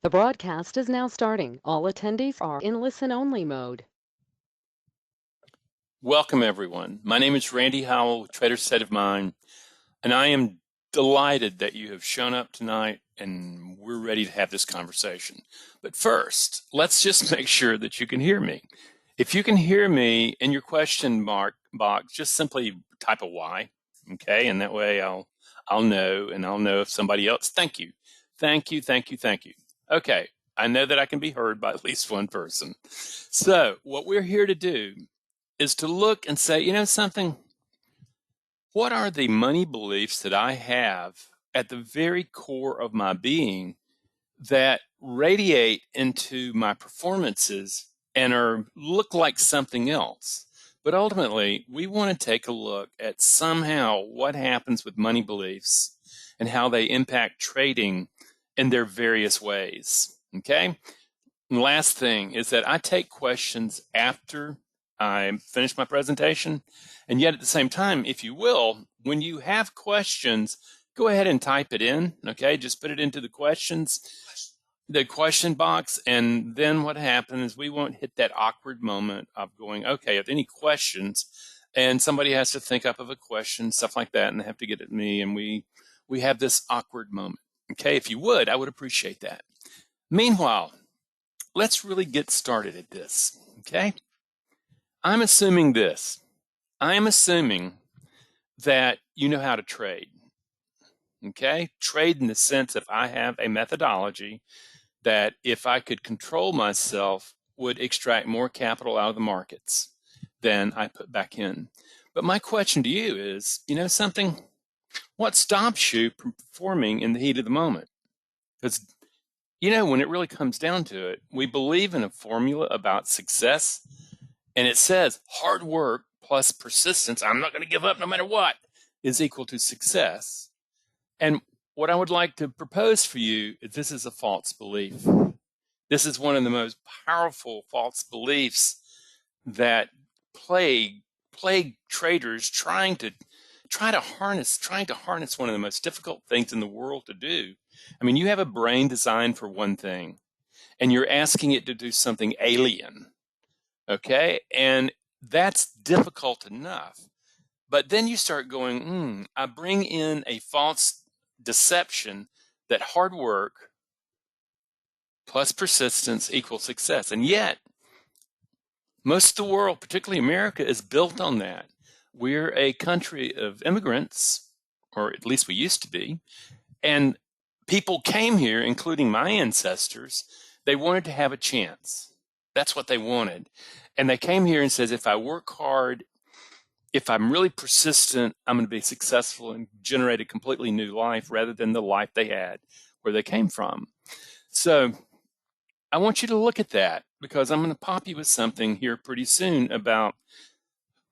The broadcast is now starting. All attendees are in listen-only mode. Welcome, everyone. My name is Randy Howell, Trader State of Mind, and I am delighted that you have shown up tonight and we're ready to have this conversation. But first, let's just make sure that you can hear me. If you can hear me in your question mark box, just simply type a Y, okay? And that way I'll know, and I'll know if somebody else. Thank you. Thank you, thank you, thank you. Okay, I know that I can be heard by at least one person. So what we're here to do is to look and say, you know something, what are the money beliefs that I have at the very core of my being that radiate into my performances and look like something else? But ultimately, we want to take a look at somehow what happens with money beliefs and how they impact trading in their various ways. Okay? And last thing is that I take questions after I finish my presentation. And yet at the same time, if you will, when you have questions, go ahead and type it in, okay? Just put it into the question box. And then what happens is we won't hit that awkward moment of going, okay, if any questions, and somebody has to think up of a question, stuff like that, and they have to get at me, and we have this awkward moment. Okay, if you would, I would appreciate that. Meanwhile, let's really get started at this, okay? I'm assuming this. I'm assuming that you know how to trade, okay? Trade in the sense if I have a methodology that if I could control myself would extract more capital out of the markets than I put back in. But my question to you is, you know something? What stops you from performing in the heat of the moment? Because you know, when it really comes down to it, we believe in a formula about success, and it says hard work plus persistence, I'm not going to give up no matter what, is equal to success. And what I would like to propose for you is this is a false belief. This is one of the most powerful false beliefs that plague traders trying to harness one of the most difficult things in the world to do. I mean, you have a brain designed for one thing, and you're asking it to do something alien, okay? And that's difficult enough. But then you start going, I bring in a false deception that hard work plus persistence equals success. And yet, most of the world, particularly America, is built on that. We're a country of immigrants, or at least we used to be, and people came here, including my ancestors. They wanted to have a chance. That's what they wanted. And they came here and says, if I work hard, if I'm really persistent, I'm going to be successful and generate a completely new life rather than the life they had where they came from. So I want you to look at that because I'm going to pop you with something here pretty soon about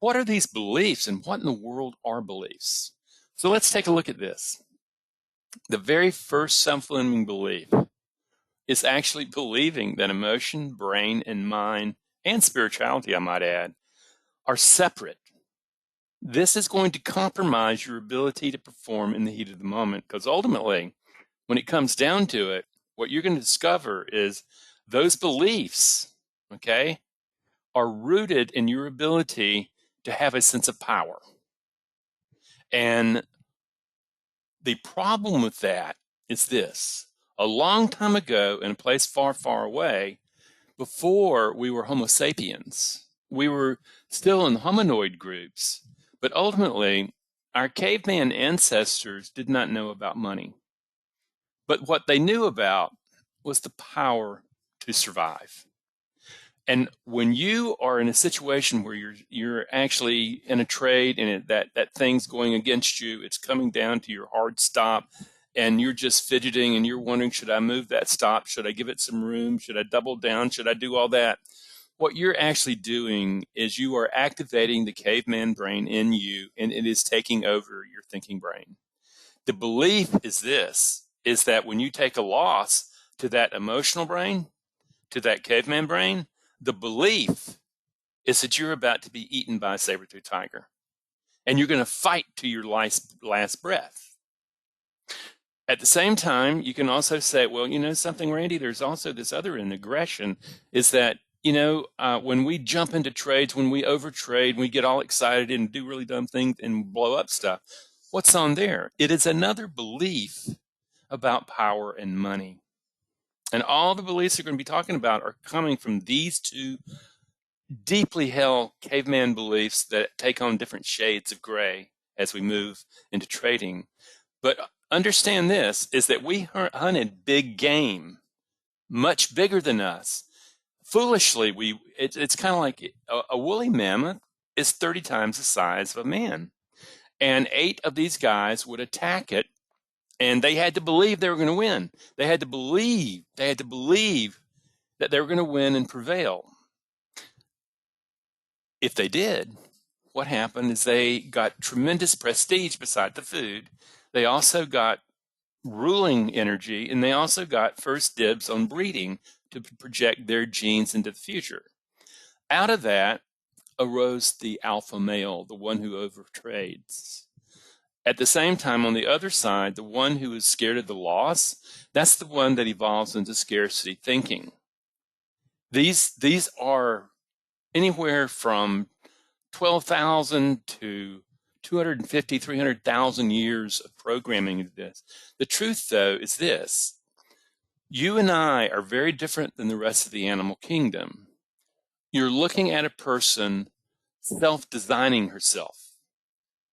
what are these beliefs and what in the world are beliefs? So let's take a look at this. The very first self-limiting belief is actually believing that emotion, brain, and mind, and spirituality, I might add, are separate. This is going to compromise your ability to perform in the heat of the moment because ultimately, when it comes down to it, what you're going to discover is those beliefs, okay, are rooted in your ability to have a sense of power. And the problem with that is this. A long time ago, in a place far, far away, before we were Homo sapiens, we were still in hominoid groups, but ultimately, our caveman ancestors did not know about money. But what they knew about was the power to survive. And when you are in a situation where you're actually in a trade and that thing's going against you, it's coming down to your hard stop, and you're just fidgeting and you're wondering, should I move that stop? Should I give it some room? Should I double down? Should I do all that? What you're actually doing is you are activating the caveman brain in you, and it is taking over your thinking brain. The belief is this, is that when you take a loss to that emotional brain, to that caveman brain, the belief is that you're about to be eaten by a saber-toothed tiger, and you're going to fight to your last breath. At the same time, you can also say, well, you know something, Randy, there's also this other in aggression is that, when we jump into trades, when we overtrade, we get all excited and do really dumb things and blow up stuff. What's on there? It is another belief about power and money. And all the beliefs we're going to be talking about are coming from these two deeply held caveman beliefs that take on different shades of gray as we move into trading. But understand this is that we hunted big game, much bigger than us. Foolishly, it's kind of like a woolly mammoth is 30 times the size of a man. And 8 of these guys would attack it, and they had to believe they were going to win. They had to believe that they were going to win and prevail. If they did, what happened is they got tremendous prestige beside the food. They also got ruling energy, and they also got first dibs on breeding to project their genes into the future. Out of that arose the alpha male, the one who overtrades. At the same time, on the other side, the one who is scared of the loss, that's the one that evolves into scarcity thinking. These are anywhere from 12,000 to 250, 300,000 years of programming into this. The truth, though, is this. You and I are very different than the rest of the animal kingdom. You're looking at a person self-designing herself.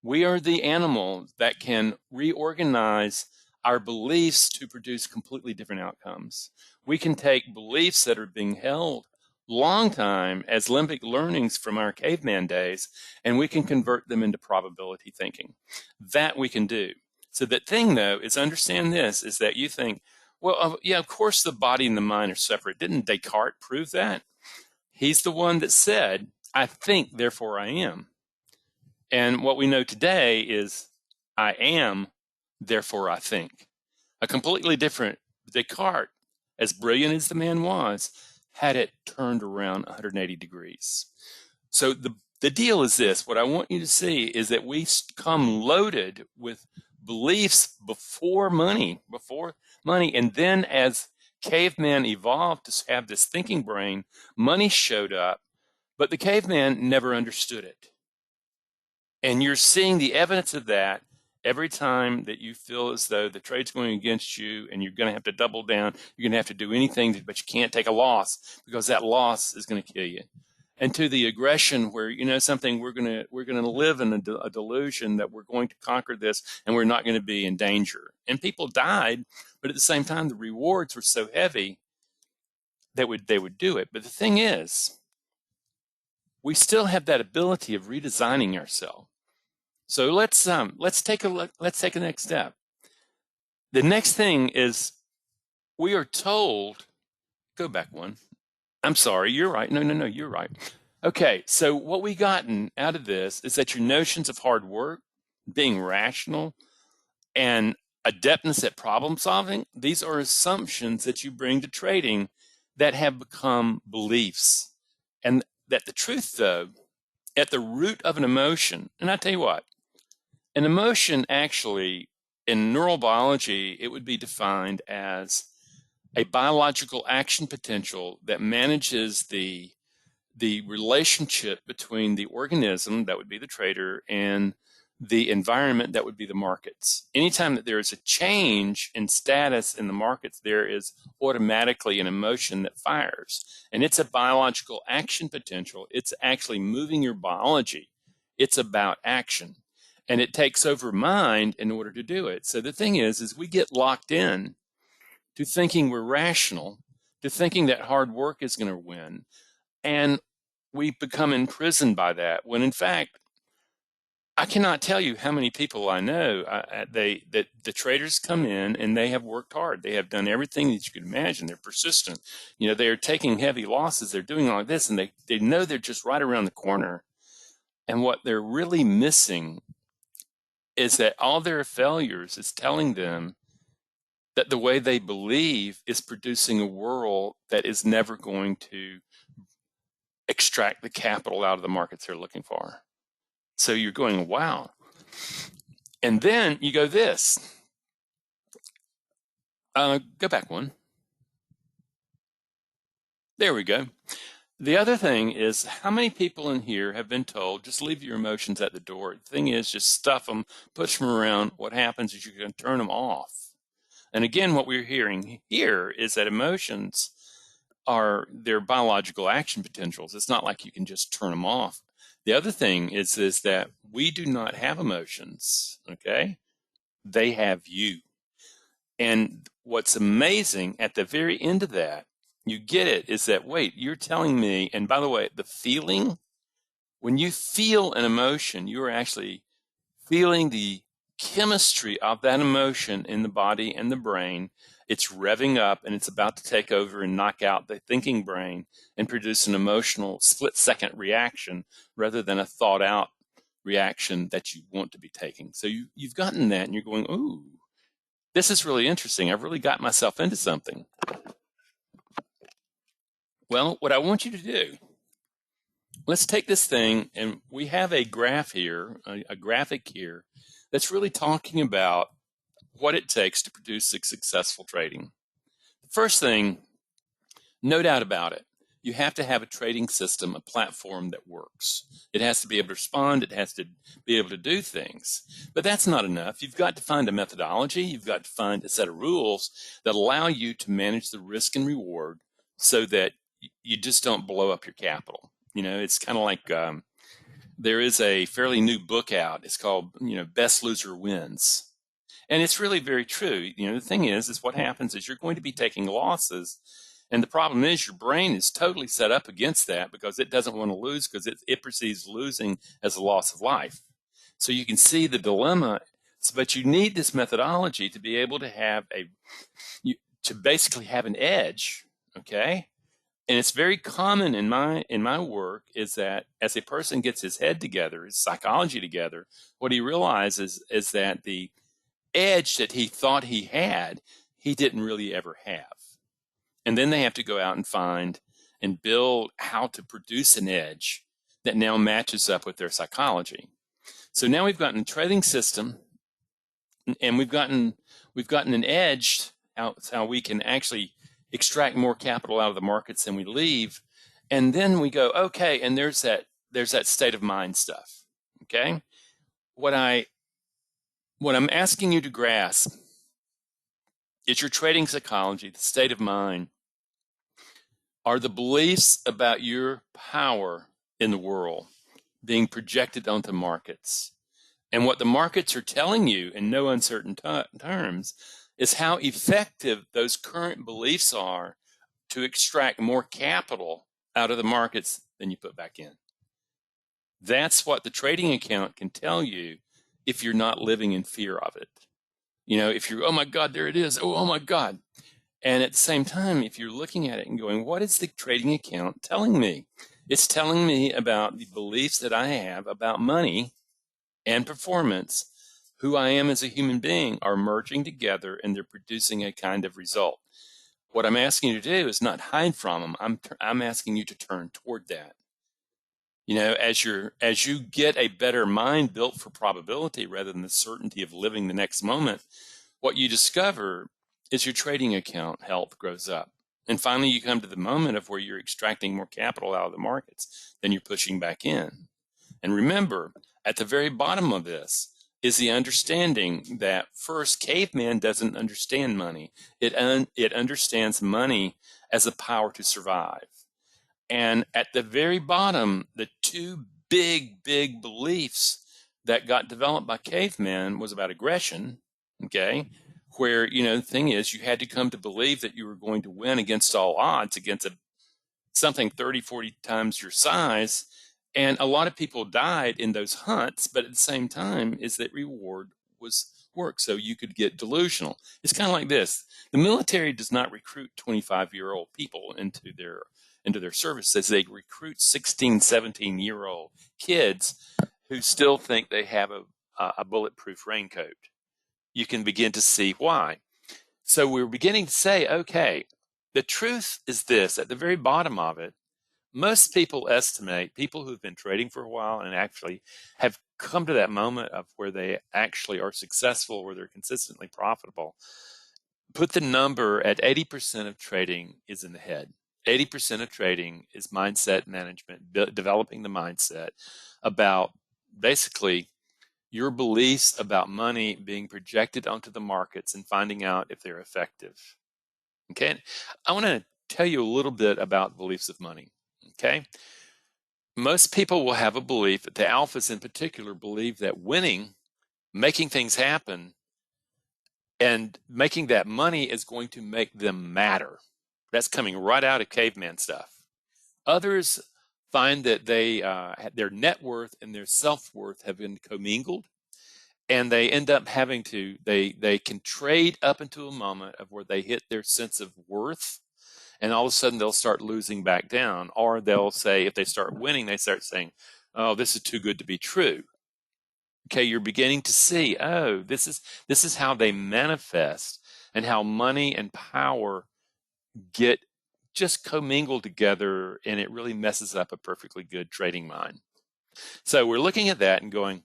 We are the animal that can reorganize our beliefs to produce completely different outcomes. We can take beliefs that are being held long time as limbic learnings from our caveman days, and we can convert them into probability thinking. That we can do. So the thing, though, is understand this, is that you think, well, yeah, of course the body and the mind are separate. Didn't Descartes prove that? He's the one that said, I think, therefore I am. And what we know today is I am, therefore I think. A completely different Descartes, as brilliant as the man was, had it turned around 180 degrees. So the deal is this. What I want you to see is that we come loaded with beliefs before money, and then as caveman evolved to have this thinking brain, money showed up, but the caveman never understood it. And you're seeing the evidence of that every time that you feel as though the trade's going against you and you're going to have to double down. You're going to have to do anything, but you can't take a loss because that loss is going to kill you. And to the aggression where, something, we're going to live in a delusion that we're going to conquer this and we're not going to be in danger. And people died, but at the same time, the rewards were so heavy that they would do it. But the thing is, we still have that ability of redesigning ourselves. So let's take a look. Let's take the next step. The next thing is we are told. Go back one. I'm sorry. You're right. No. You're right. Okay. So what we gotten out of this is that your notions of hard work, being rational, and adeptness at problem solving, these are assumptions that you bring to trading that have become beliefs. And that the truth, though, at the root of an emotion, and I tell you what, an emotion actually, in neurobiology, it would be defined as a biological action potential that manages the relationship between the organism, that would be the trader, and the environment, that would be the markets. Anytime that there is a change in status in the markets, there is automatically an emotion that fires. And it's a biological action potential. It's actually moving your biology. It's about action. And it takes over mind in order to do it. So the thing is we get locked in to thinking we're rational, to thinking that hard work is going to win. And we become imprisoned by that, when in fact, I cannot tell you how many people I know that the traders come in and they have worked hard. They have done everything that you could imagine. They're persistent. They are taking heavy losses. They're doing all this, and they know they're just right around the corner. And what they're really missing is that all their failures is telling them that the way they believe is producing a world that is never going to extract the capital out of the markets they're looking for. So you're going, wow. And then you go this. Go back one. There we go. The other thing is, how many people in here have been told, just leave your emotions at the door? The thing is, just stuff them, push them around. What happens is you can turn them off. And again, what we're hearing here is that emotions are their biological action potentials. It's not like you can just turn them off. The other thing is that we do not have emotions, okay? They have you. And what's amazing at the very end of that, you get it, is that, wait, you're telling me, and by the way, the feeling, when you feel an emotion, you are actually feeling the chemistry of that emotion in the body and the brain. It's revving up and it's about to take over and knock out the thinking brain and produce an emotional split-second reaction rather than a thought-out reaction that you want to be taking. So you've gotten that and you're going, ooh, this is really interesting. I've really got myself into something. Well, what I want you to do, let's take this thing, and we have a graph here, a graphic here, that's really talking about what it takes to produce successful trading. The first thing, no doubt about it, you have to have a trading system, a platform that works. It has to be able to respond. It has to be able to do things. But that's not enough. You've got to find a methodology. You've got to find a set of rules that allow you to manage the risk and reward so that you just don't blow up your capital. You know, it's kind of like there is a fairly new book out. It's called, Best Loser Wins. And it's really very true. The thing is what happens is you're going to be taking losses. And the problem is your brain is totally set up against that because it doesn't want to lose because it perceives losing as a loss of life. So you can see the dilemma. But you need this methodology to be able to have to basically have an edge, okay? And it's very common in my work is that as a person gets his head together, his psychology together, what he realizes is that the edge that he thought he had, he didn't really ever have. And then they have to go out and find and build how to produce an edge that now matches up with their psychology. So now we've gotten a trading system, and we've gotten an edge how we can actually extract more capital out of the markets than we leave. And then we go, okay, and there's that state of mind stuff. Okay? What I'm asking you to grasp is your trading psychology, the state of mind, are the beliefs about your power in the world being projected onto markets. And what the markets are telling you in no uncertain terms is how effective those current beliefs are to extract more capital out of the markets than you put back in. That's what the trading account can tell you if you're not living in fear of it. If you're, oh my God, there it is. Oh my God. And at the same time, if you're looking at it and going, what is the trading account telling me? It's telling me about the beliefs that I have about money and performance, who I am as a human being, are merging together and they're producing a kind of result. What I'm asking you to do is not hide from them. I'm asking you to turn toward that. As you get a better mind built for probability rather than the certainty of living the next moment, what you discover is your trading account health grows up. And finally, you come to the moment of where you're extracting more capital out of the markets than you're pushing back in. And remember, at the very bottom of this is the understanding that first, caveman doesn't understand money. It understands money as a power to survive. And at the very bottom, the two big beliefs that got developed by cavemen was about aggression, okay? Where, the thing is, you had to come to believe that you were going to win against all odds, against something 30, 40 times your size. And a lot of people died in those hunts, but at the same time is that reward was work. So you could get delusional. It's kind of like this. The military does not recruit 25-year-old people into their services. They recruit 16, 17-year-old kids who still think they have a bulletproof raincoat. You can begin to see why. So we're beginning to say, okay, the truth is this, at the very bottom of it, most people estimate, people who've been trading for a while and actually have come to that moment of where they actually are successful, where they're consistently profitable, put the number at 80% of trading is in the head. 80% of trading is mindset management, developing the mindset about basically your beliefs about money being projected onto the markets and finding out if they're effective. Okay, I want to tell you a little bit about beliefs of money. Okay, most people will have a belief, the alphas in particular believe that winning, making things happen, and making that money is going to make them matter. That's coming right out of caveman stuff. Others find that their net worth and their self-worth have been commingled, and they end up having to they can trade up into a moment of where they hit their sense of worth, and all of a sudden they'll start losing back down, or they'll say, if they start winning, they start saying, oh, this is too good to be true. Okay, you're beginning to see, oh, this is how they manifest, and how money and power get just commingled together, and it really messes up a perfectly good trading mind. So we're looking at that and going,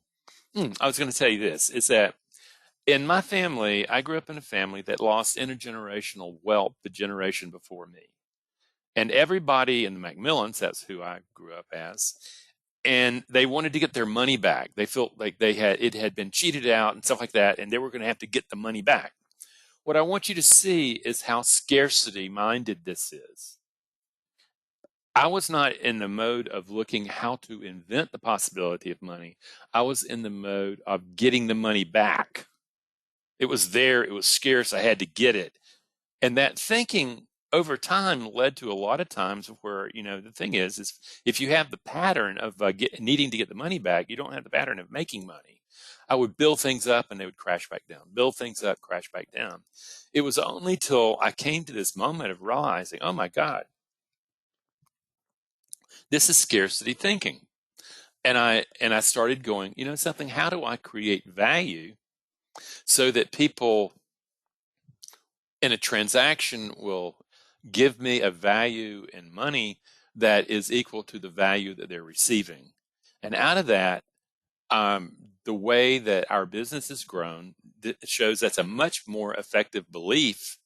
I was going to tell you this, is that in my family, I grew up in a family that lost intergenerational wealth the generation before me. And everybody in the Macmillans, that's who I grew up as, and they wanted to get their money back. They felt like it had been cheated out and stuff like that, and they were going to have to get the money back. What I want you to see is how scarcity minded this is. I was not in the mode of looking how to invent the possibility of money. I was in the mode of getting the money back. It was there, it was scarce, I had to get it. And that thinking over time led to a lot of times where, the thing is if you have the pattern of needing to get the money back, you don't have the pattern of making money. I would build things up and they would crash back down, build things up, crash back down. It was only till I came to this moment of realizing, oh my God, this is scarcity thinking. And I started going, something, how do I create value so that people in a transaction will give me a value in money that is equal to the value that they're receiving. And out of that, the way that our business has grown shows that's a much more effective belief.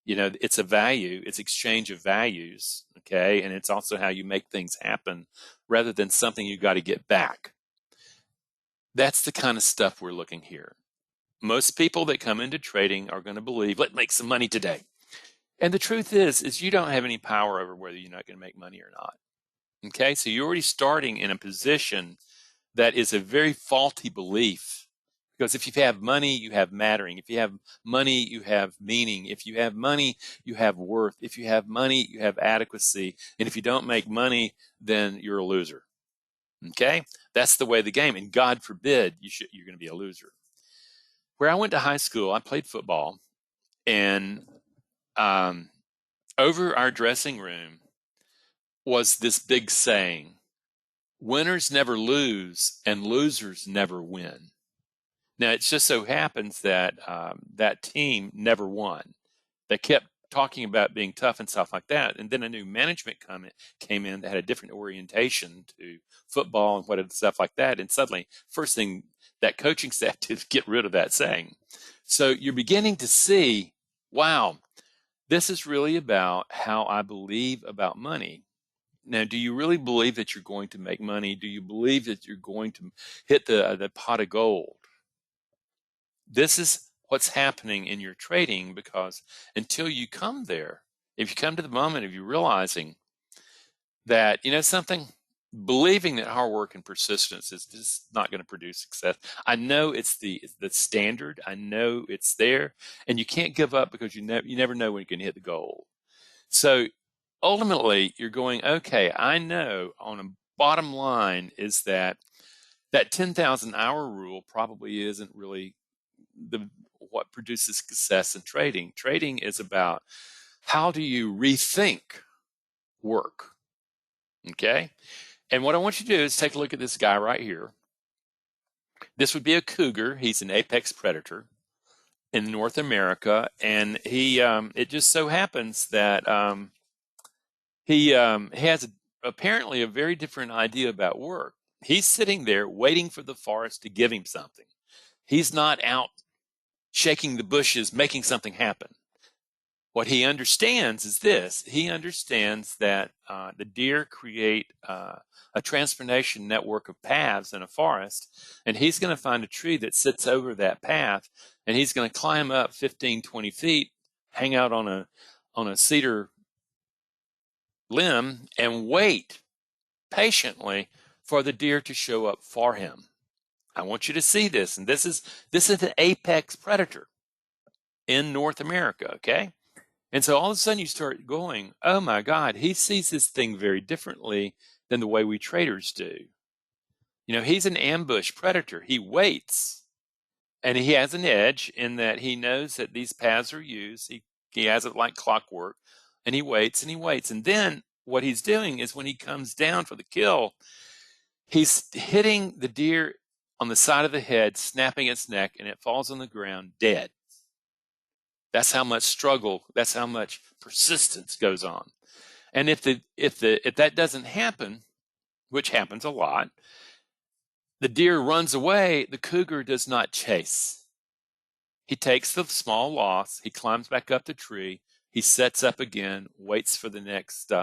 It's a value, it's exchange of values, okay? And it's also how you make things happen rather than something you got to get back. That's the kind of stuff we're looking here. Most people that come into trading are going to believe, let's make some money today. And the truth is you don't have any power over whether you're not going to make money or not. Okay, so you're already starting in a position that is a very faulty belief. Because if you have money, you have mattering. If you have money, you have meaning. If you have money, you have worth. If you have money, you have adequacy. And if you don't make money, then you're a loser. Okay, that's the way of the game. And God forbid you're going to be a loser. Where I went to high school, I played football, and over our dressing room was this big saying, winners never lose and losers never win. Now, it just so happens that that team never won. They kept talking about being tough and stuff like that. And then a new management came in that had a different orientation to football and what stuff like that. And suddenly, first thing that coaching staff did is get rid of that saying. So you're beginning to see, wow, this is really about how I believe about money. Now, do you really believe that you're going to make money? Do you believe that you're going to hit the pot of gold? This is what's happening in your trading, because until you come there, if you come to the moment of you realizing that, something, believing that hard work and persistence is just not going to produce success. I know it's the standard. I know it's there, and you can't give up because you never know when you can hit the goal. So ultimately, you're going, okay, I know on a bottom line is that 10,000 hour rule probably isn't really what produces success in trading. Trading is about how do you rethink work, okay? And what I want you to do is take a look at this guy right here. This would be a cougar. He's an apex predator in North America, and it just so happens that he has apparently a very different idea about work. He's sitting there waiting for the forest to give him something. He's not out shaking the bushes, making something happen. What he understands is this. He understands that the deer create a transportation network of paths in a forest, and he's going to find a tree that sits over that path, and he's going to climb up 15, 20 feet, hang out on a cedar limb, and wait patiently for the deer to show up for him. I want you to see this, and this is an apex predator in North America, okay? And so all of a sudden you start going, oh my God, he sees this thing very differently than the way we traders do. You know, he's an ambush predator. He waits, and he has an edge in that he knows that these paths are used. He has it like clockwork, and he waits and he waits. And then what he's doing is when he comes down for the kill, he's hitting the deer on the side of the head, snapping its neck, and it falls on the ground dead. That's how much struggle, that's how much persistence goes on. And if that doesn't happen, which happens a lot, the deer runs away, the cougar does not chase. He takes the small loss, he climbs back up the tree, he sets up again, waits for the next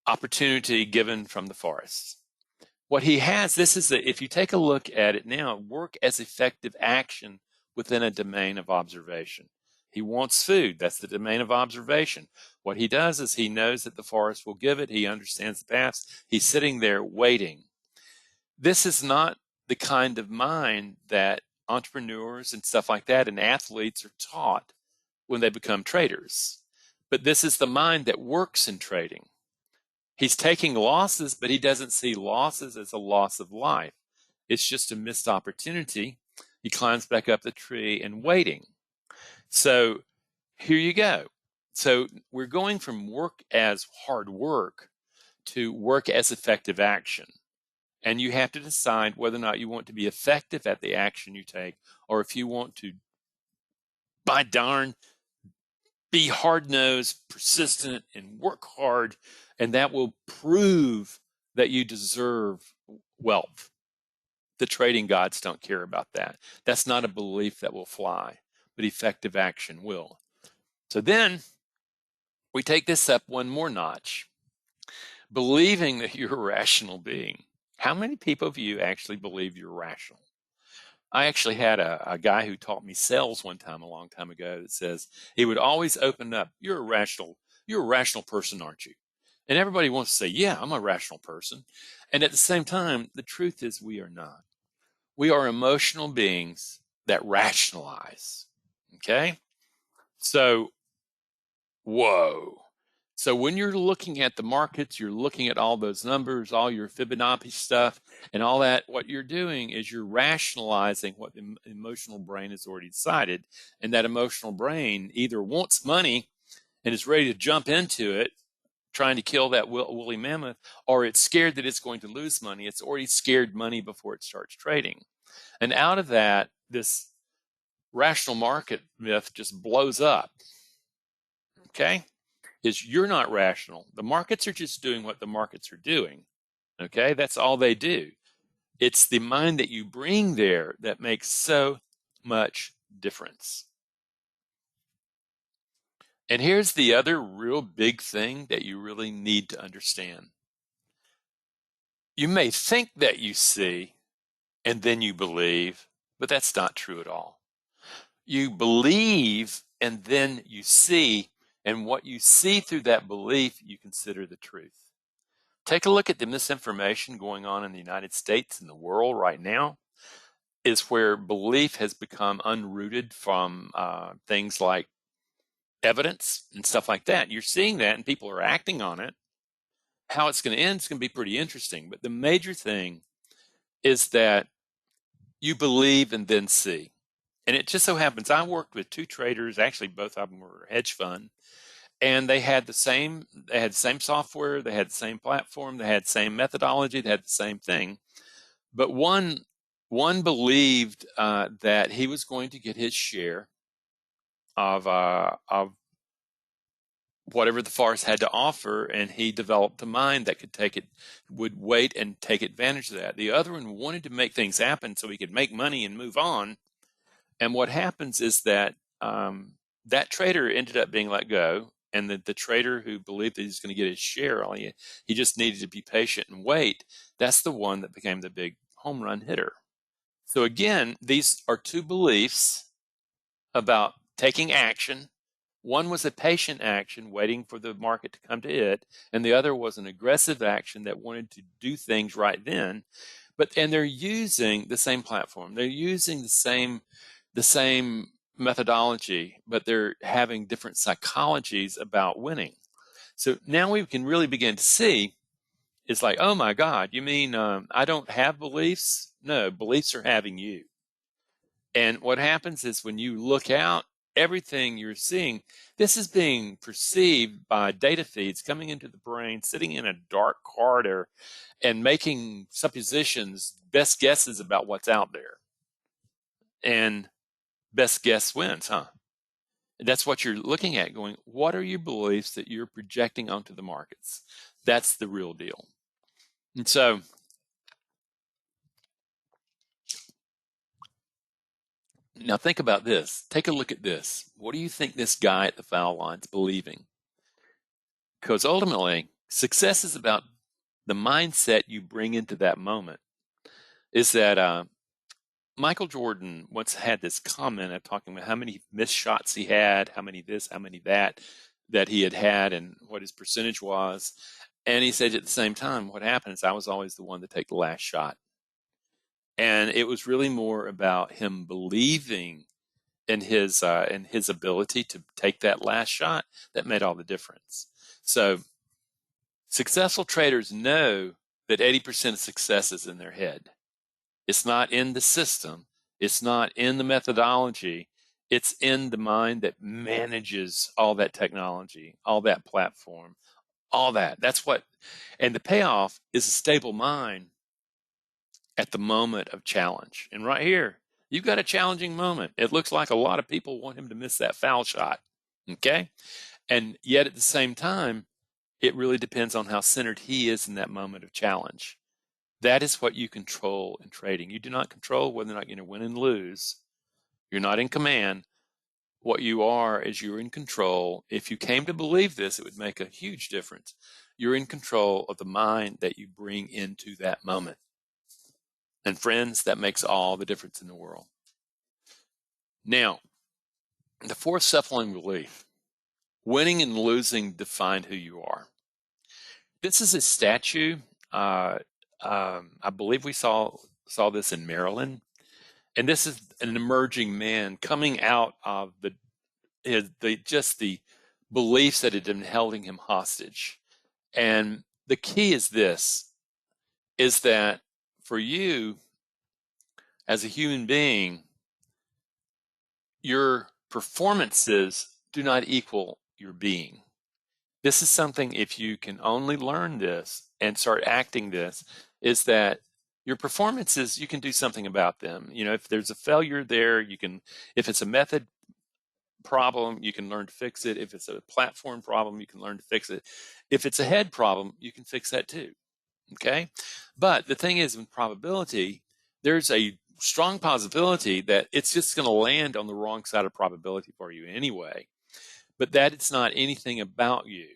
opportunity given from the forest. What he has, if you take a look at it now, work as effective action within a domain of observation. He wants food. That's the domain of observation. What he does is he knows that the forest will give it. He understands the paths. He's sitting there waiting. This is not the kind of mind that entrepreneurs and stuff like that and athletes are taught when they become traders. But this is the mind that works in trading. He's taking losses, but he doesn't see losses as a loss of life. It's just a missed opportunity. He climbs back up the tree and waiting. So here you go. So we're going from work as hard work to work as effective action. And you have to decide whether or not you want to be effective at the action you take, or if you want to, by darn, be hard-nosed, persistent, and work hard, and that will prove that you deserve wealth. The trading gods don't care about that. That's not a belief that will fly, but effective action will. So then we take this up one more notch. Believing that you're a rational being. How many people of you actually believe you're rational? I actually had a guy who taught me sales one time, a long time ago, that says he would always open up, you're a rational person, aren't you? And everybody wants to say, yeah, I'm a rational person. And at the same time, the truth is we are not. We are emotional beings that rationalize. Okay? So, whoa. So when you're looking at the markets, you're looking at all those numbers, all your Fibonacci stuff, and all that, what you're doing is you're rationalizing what the emotional brain has already decided. And that emotional brain either wants money and is ready to jump into it, trying to kill that woolly mammoth, or it's scared that it's going to lose money. It's already scared money before it starts trading. And out of that, this rational market myth just blows up. Okay? Is you're not rational. The markets are just doing what the markets are doing. Okay? That's all they do. It's the mind that you bring there that makes so much difference. And here's the other real big thing that you really need to understand. You may think that you see and then you believe, but that's not true at all. You believe and then you see, and what you see through that belief, you consider the truth. Take a look at the misinformation going on in the United States and the world right now, is where belief has become unrooted from things like evidence and stuff like that. You're seeing that and people are acting on it. How it's going to end is going to be pretty interesting. But the major thing is that you believe and then see. And it just so happens I worked with two traders, actually both of them were hedge fund, and they had the same software, they had the same platform, they had the same methodology, they had the same thing. But one believed that he was going to get his share of whatever the forest had to offer, and he developed a mind that would wait and take advantage of that. The other one wanted to make things happen so he could make money and move on. And what happens is that that trader ended up being let go, and the trader who believed that he was going to get his share, he just needed to be patient and wait. That's the one that became the big home run hitter. So again, these are two beliefs about taking action. One was a patient action, waiting for the market to come to it, and the other was an aggressive action that wanted to do things right then. And they're using the same platform. They're using the same methodology, but they're having different psychologies about winning. So now we can really begin to see, it's like, oh my God, you mean I don't have beliefs? No, beliefs are having you. And what happens is when you look out, everything you're seeing, this is being perceived by data feeds coming into the brain, sitting in a dark corridor and making suppositions, best guesses about what's out there. And best guess wins, huh? That's what you're looking at, going, what are your beliefs that you're projecting onto the markets? That's the real deal. And so now think about this. Take a look at this. What do you think this guy at the foul line's believing? Because ultimately, success is about the mindset you bring into that moment. Is that Michael Jordan once had this comment of talking about how many missed shots he had, how many this, how many that he had, and what his percentage was. And he said at the same time, what happened is I was always the one to take the last shot. And it was really more about him believing in his ability to take that last shot that made all the difference. So successful traders know that 80% of success is in their head. It's not in the system. It's not in the methodology. It's in the mind that manages all that technology, all that platform, all that. That's what, and the payoff is a stable mind at the moment of challenge. And right here, you've got a challenging moment. It looks like a lot of people want him to miss that foul shot. Okay? And yet at the same time, it really depends on how centered he is in that moment of challenge. That is what you control in trading. You do not control whether or not you're going to win and lose. You're not in command. What you are is you're in control. If you came to believe this, it would make a huge difference. You're in control of the mind that you bring into that moment. And friends, that makes all the difference in the world. Now, the fourth self-fulfilling belief, winning and losing define who you are. This is a statue. I believe we saw this in Maryland, and this is an emerging man coming out of the beliefs that had been holding him hostage. And the key is this: is that for you as a human being, your performances do not equal your being. This is something, if you can only learn this and start acting this, is that your performances, you can do something about them. You know, if there's a failure there, if it's a method problem, you can learn to fix it. If it's a platform problem, you can learn to fix it. If it's a head problem, you can fix that too. Okay? But the thing is, in probability, there's a strong possibility that it's just going to land on the wrong side of probability for you anyway. But that it's not anything about you.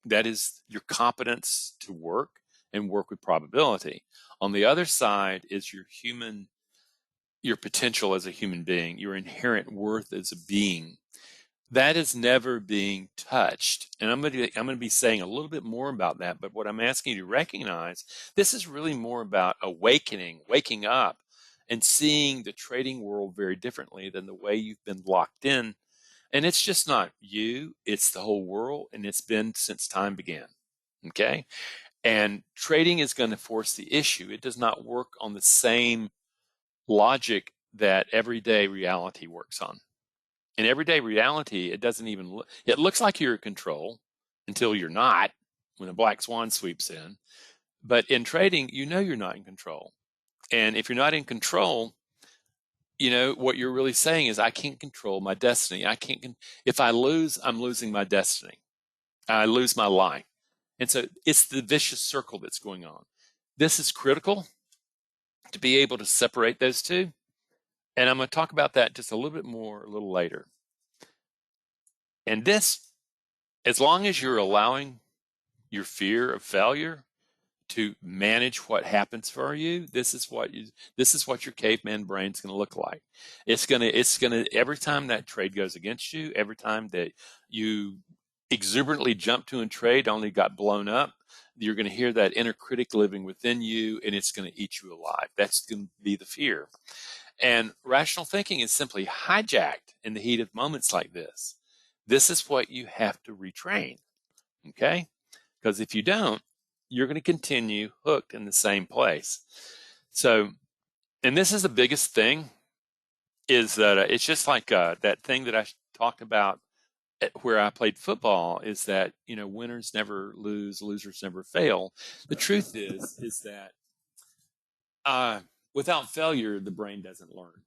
That is your competence to work and work with probability. On the other side is your potential as a human being, your inherent worth as a being. That is never being touched. And I'm going to be saying a little bit more about that, but what I'm asking you to recognize, this is really more about awakening, waking up, and seeing the trading world very differently than the way you've been locked in. And it's just not you, it's the whole world, and it's been since time began. Okay? And trading is going to force the issue. It does not work on the same logic that everyday reality works on. In everyday reality, it doesn't even it looks like you're in control until you're not, when a black swan sweeps in. But in trading, you know you're not in control. And if you're not in control, you know what you're really saying is, I can't control my destiny. If I lose, I'm losing my destiny. I lose my life. And so it's the vicious circle that's going on. This is critical to be able to separate those two. And I'm going to talk about that just a little bit more a little later. And this, as long as you're allowing your fear of failure to manage what happens for you, this is what your caveman brain's going to look like. It's going to every time that trade goes against you, every time that you exuberantly jump to a trade only got blown up, you're going to hear that inner critic living within you, and it's going to eat you alive. That's going to be the fear. And rational thinking is simply hijacked in the heat of moments like this. This is what you have to retrain, okay? Because if you don't, you're going to continue hooked in the same place. So, and this is the biggest thing, is that it's just like that thing that I talked about where I played football, is that, winners never lose, losers never fail. The truth is that without failure, the brain doesn't learn.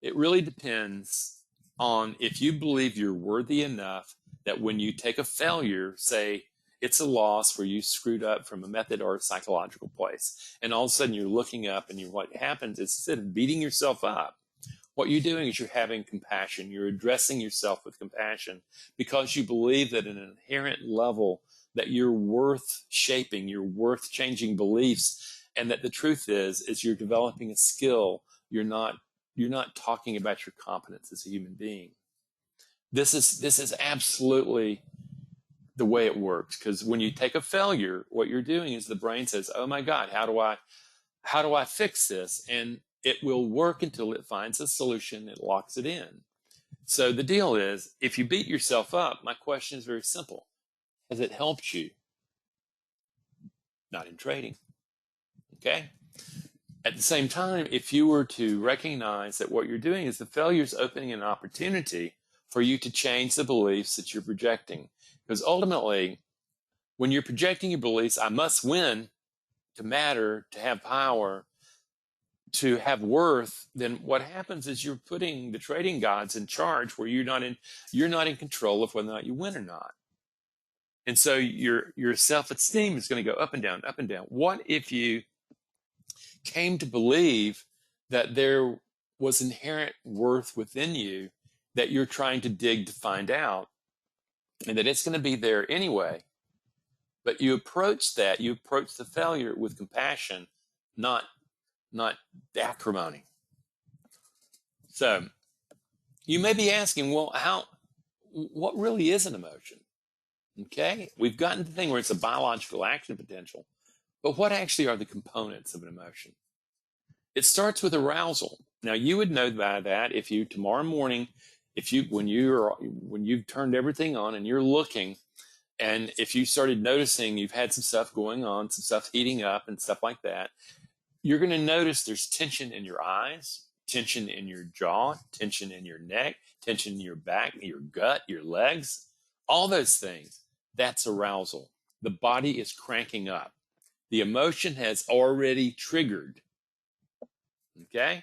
It really depends on if you believe you're worthy enough that when you take a failure, say it's a loss where you screwed up from a method or a psychological place, and all of a sudden you're looking up and what happens is, instead of beating yourself up, what you're doing is you're having compassion. You're addressing yourself with compassion because you believe that at an inherent level that you're worth shaping, you're worth changing beliefs, and that the truth is you're developing a skill. You're not talking about your competence as a human being. This is absolutely the way it works, because when you take a failure, what you're doing is the brain says, "Oh my God, how do I fix this?" And it will work until it finds a solution. It locks it in. So the deal is, if you beat yourself up, my question is very simple: has it helped you? Not in trading. Okay. At the same time, if you were to recognize that what you're doing is the failure is opening an opportunity for you to change the beliefs that you're projecting. Because ultimately, when you're projecting your beliefs, I must win to matter, to have power, to have worth, then what happens is you're putting the trading gods in charge, where you're not in control of whether or not you win or not. And so your self-esteem is going to go up and down, up and down. What if you came to believe that there was inherent worth within you that you're trying to dig to find out, and that it's going to be there anyway, but you approach the failure with compassion, not acrimony. So you may be asking, well, what really is an emotion? Okay, we've gotten to the thing where it's a biological action potential, but what actually are the components of an emotion? It starts with arousal. Now, you would know by that if you tomorrow morning, when you've turned everything on and you're looking, and if you started noticing you've had some stuff going on, some stuff heating up and stuff like that, you're going to notice there's tension in your eyes, tension in your jaw, tension in your neck, tension in your back, your gut, your legs, all those things. That's arousal. The body is cranking up. The emotion has already triggered. Okay?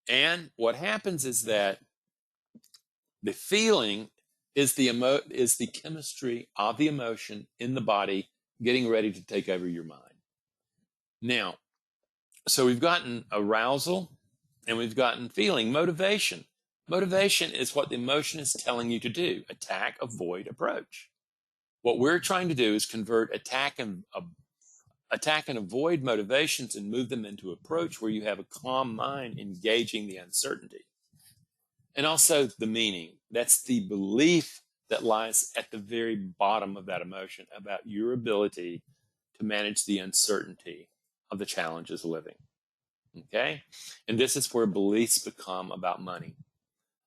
And what happens is that the feeling is the chemistry of the emotion in the body getting ready to take over your mind. Now, so we've gotten arousal and we've gotten feeling. Motivation. Motivation is what the emotion is telling you to do: attack, avoid, approach. What we're trying to do is convert attack and avoid motivations and move them into approach, where you have a calm mind engaging the uncertainty. And also the meaning. That's the belief that lies at the very bottom of that emotion about your ability to manage the uncertainty of the challenges of living. Okay? And this is where beliefs become about money.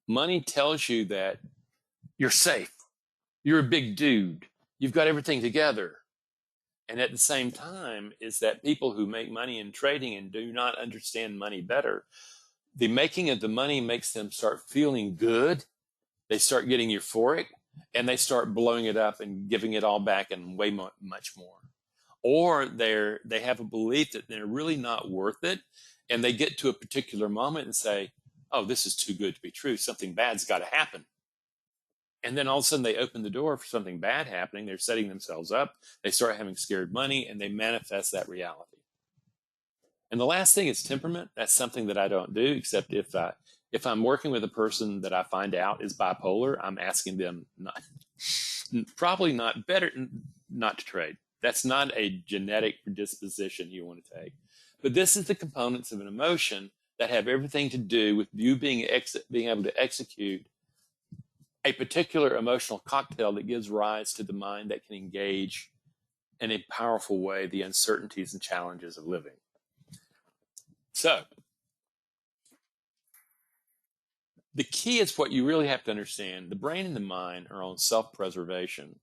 Money tells you that you're safe. You're a big dude. You've got everything together. And at the same time is that people who make money in trading and do not understand money better, the making of the money makes them start feeling good. They start getting euphoric, and they start blowing it up and giving it all back and way much more. Or they have a belief that they're really not worth it, and they get to a particular moment and say, "Oh, this is too good to be true. Something bad's got to happen." And then all of a sudden they open the door for something bad happening. They're setting themselves up. They start having scared money, and they manifest that reality. And the last thing is temperament. That's something that I don't do, except if If I'm working with a person that I find out is bipolar, I'm asking them probably not better not to trade. That's not a genetic predisposition you want to take. But this is the components of an emotion that have everything to do with you being able to execute a particular emotional cocktail that gives rise to the mind that can engage in a powerful way the uncertainties and challenges of living. So the key is what you really have to understand. The brain and the mind are on self-preservation.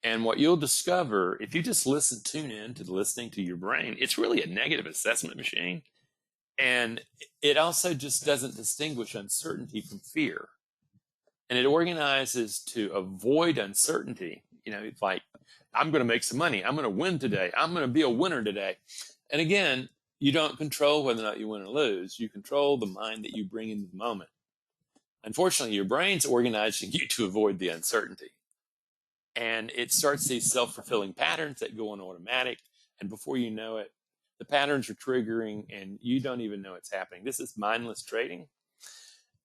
And what you'll discover if you just tune in to listening to your brain, it's really a negative assessment machine. And it also just doesn't distinguish uncertainty from fear. And it organizes to avoid uncertainty. You know, it's like, I'm going to make some money. I'm going to win today. I'm going to be a winner today. And again, you don't control whether or not you win or lose. You control the mind that you bring into the moment. Unfortunately, your brain's organizing you to avoid the uncertainty. And it starts these self-fulfilling patterns that go on automatic. And before you know it, the patterns are triggering and you don't even know it's happening. This is mindless trading.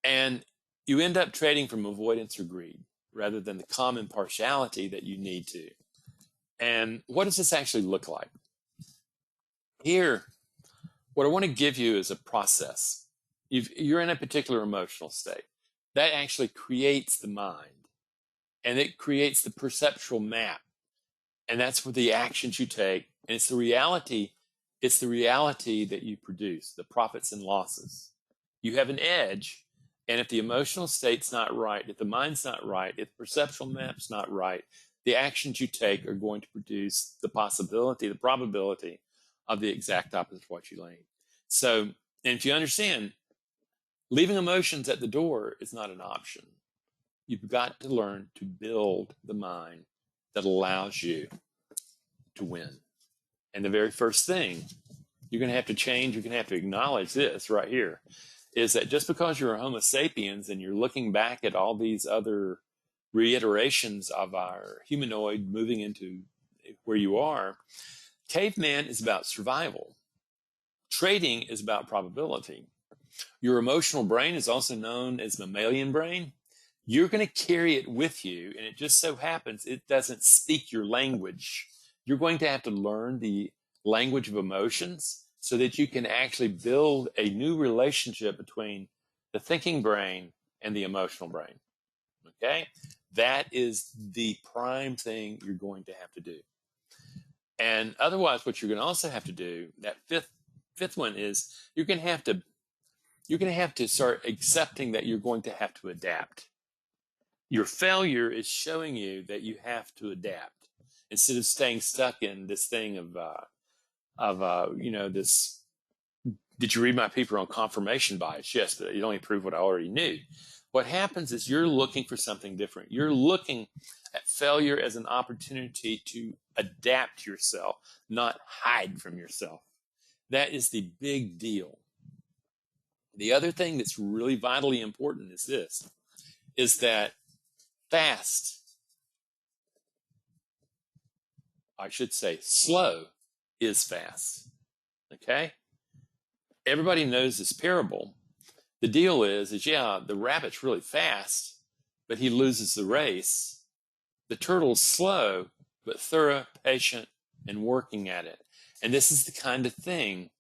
And you end up trading from avoidance or greed rather than the calm impartiality that you need to. And what does this actually look like? Here, what I want to give you is a process. You're in a particular emotional state. That actually creates the mind. And it creates the perceptual map. And that's where the actions you take. And it's the reality that you produce, the profits and losses. You have an edge. And if the emotional state's not right, if the mind's not right, if the perceptual map's not right, the actions you take are going to produce the possibility, the probability of the exact opposite of what you lean. So, and if you understand, leaving emotions at the door is not an option. You've got to learn to build the mind that allows you to win. And the very first thing you're going to have to change, you're going to have to acknowledge this right here, is that just because you're a Homo sapiens and you're looking back at all these other reiterations of our humanoid moving into where you are, caveman is about survival. Trading is about probability. Your emotional brain is also known as mammalian brain. You're going to carry it with you, and it just so happens it doesn't speak your language. You're going to have to learn the language of emotions so that you can actually build a new relationship between the thinking brain and the emotional brain. Okay? That is the prime thing you're going to have to do. And otherwise, what you're going to also have to do, that fifth one is you're going to have to start accepting that you're going to have to adapt. Your failure is showing you that you have to adapt instead of staying stuck in this thing of this. Did you read my paper on confirmation bias? Yes, but it only proved what I already knew. What happens is you're looking for something different. You're looking at failure as an opportunity to adapt yourself, not hide from yourself. That is the big deal. The other thing that's really vitally important is this, is that slow is fast. Okay? Everybody knows this parable. The deal is the rabbit's really fast, but he loses the race. The turtle's slow, but thorough, patient, and working at it. And this is the kind of thing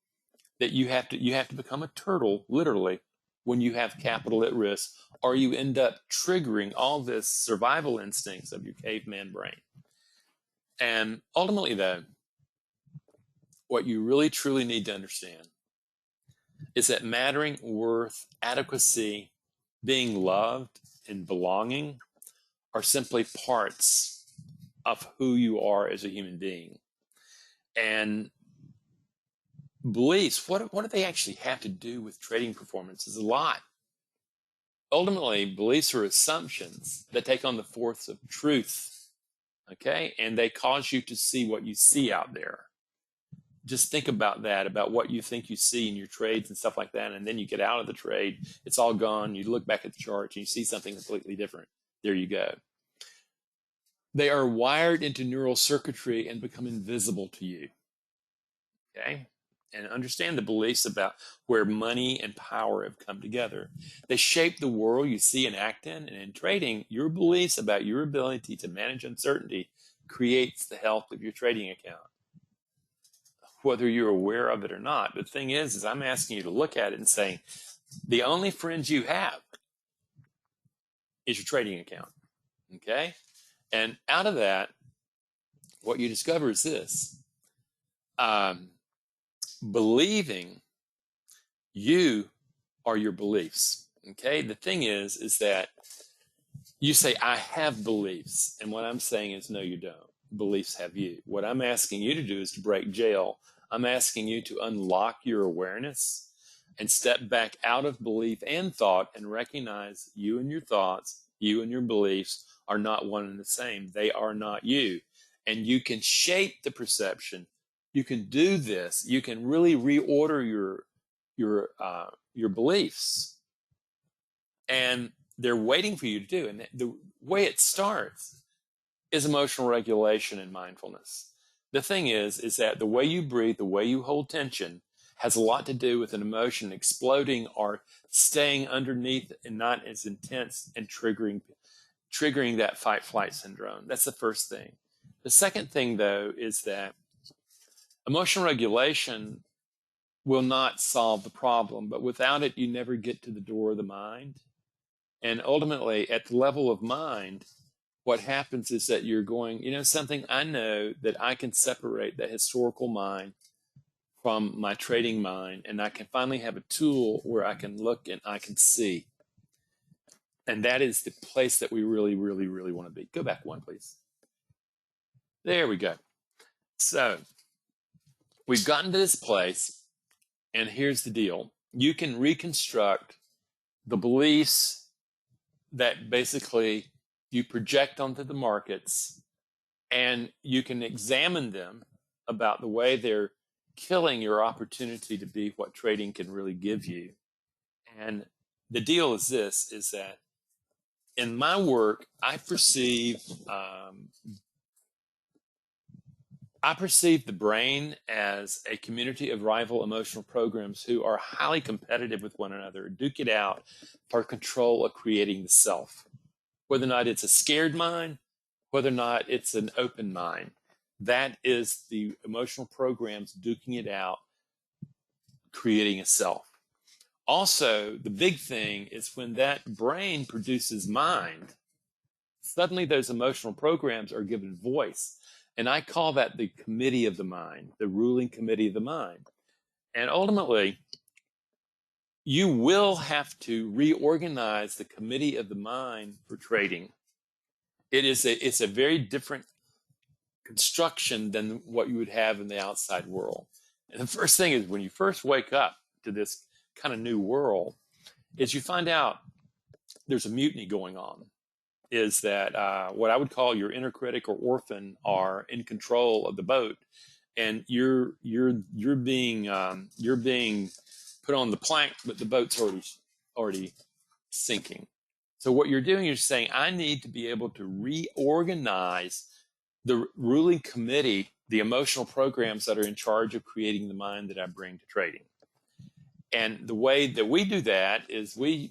that you have to become a turtle, literally, when you have capital at risk, or you end up triggering all this survival instincts of your caveman brain. And ultimately, though, what you really truly need to understand is that mattering, worth, adequacy, being loved, and belonging are simply parts of who you are as a human being. And beliefs, what do they actually have to do with trading performance? Is a lot. Ultimately, beliefs are assumptions that take on the force of truth, okay? And they cause you to see what you see out there. Just think about that, about what you think you see in your trades and stuff like that. And then you get out of the trade, it's all gone. You look back at the chart and you see something completely different. There you go. They are wired into neural circuitry and become invisible to you. Okay? and understand the beliefs about where money and power have come together. They shape the world you see and act in. And in trading, your beliefs about your ability to manage uncertainty creates the health of your trading account, whether you're aware of it or not. The thing is I'm asking you to look at it and saying, the only friends you have is your trading account. Okay? And out of that, what you discover is this. Believing you are your beliefs. Okay? The thing is that you say, I have beliefs. And what I'm saying is, no, you don't. Beliefs have you. What I'm asking you to do is to break jail. I'm asking you to unlock your awareness and step back out of belief and thought and recognize you and your thoughts, you and your beliefs are not one and the same. They are not you. And you can shape the perception. You can do this. You can really reorder your beliefs. And they're waiting for you to do. And the way it starts is emotional regulation and mindfulness. The thing is that the way you breathe, the way you hold tension has a lot to do with an emotion exploding or staying underneath and not as intense and triggering that fight-flight syndrome. That's the first thing. The second thing, though, is that emotional regulation will not solve the problem, but without it, you never get to the door of the mind. And ultimately, at the level of mind, what happens is that you're going, something I know that I can separate the historical mind from my trading mind, and I can finally have a tool where I can look and I can see. And that is the place that we really, really, really want to be. Go back one, please. There we go. So we've gotten to this place, and here's the deal. You can reconstruct the beliefs that basically you project onto the markets, and you can examine them about the way they're killing your opportunity to be what trading can really give you. And the deal is this, is that in my work, I perceive the brain as a community of rival emotional programs who are highly competitive with one another, duke it out for control of creating the self. Whether or not it's a scared mind, whether or not it's an open mind, that is the emotional programs duking it out, creating a self. Also, the big thing is when that brain produces mind, suddenly those emotional programs are given voice. And I call that the committee of the mind, the ruling committee of the mind. And ultimately, you will have to reorganize the committee of the mind for trading. It's a very different construction than what you would have in the outside world. And the first thing is when you first wake up to this kind of new world is you find out there's a mutiny going on. Is that what I would call your inner critic or orphan are in control of the boat, and you're being put on the plank, but the boat's already sinking. So what you're doing is saying, I need to be able to reorganize the ruling committee, the emotional programs that are in charge of creating the mind that I bring to trading. And the way that we do that is we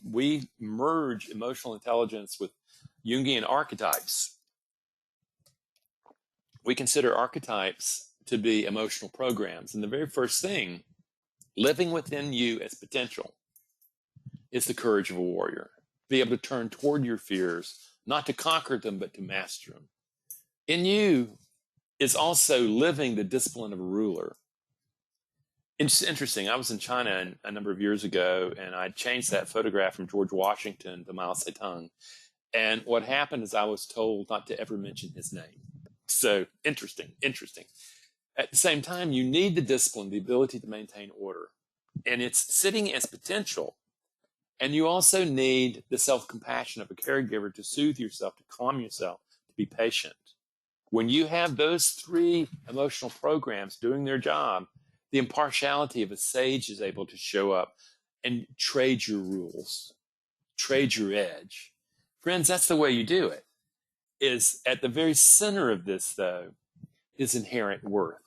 merge emotional intelligence with Jungian archetypes. We consider archetypes to be emotional programs. And the very first thing, living within you as potential, is the courage of a warrior. Be able to turn toward your fears, not to conquer them, but to master them. In you is also living the discipline of a ruler. It's interesting. I was in China a number of years ago, and I changed that photograph from George Washington to Mao Zedong. And what happened is I was told not to ever mention his name. So interesting. At the same time, you need the discipline, the ability to maintain order. And it's sitting as potential. And you also need the self-compassion of a caregiver to soothe yourself, to calm yourself, to be patient. When you have those three emotional programs doing their job, the impartiality of a sage is able to show up and trade your rules, trade your edge. Friends, that's the way you do it. Is at the very center of this, though, is inherent worth.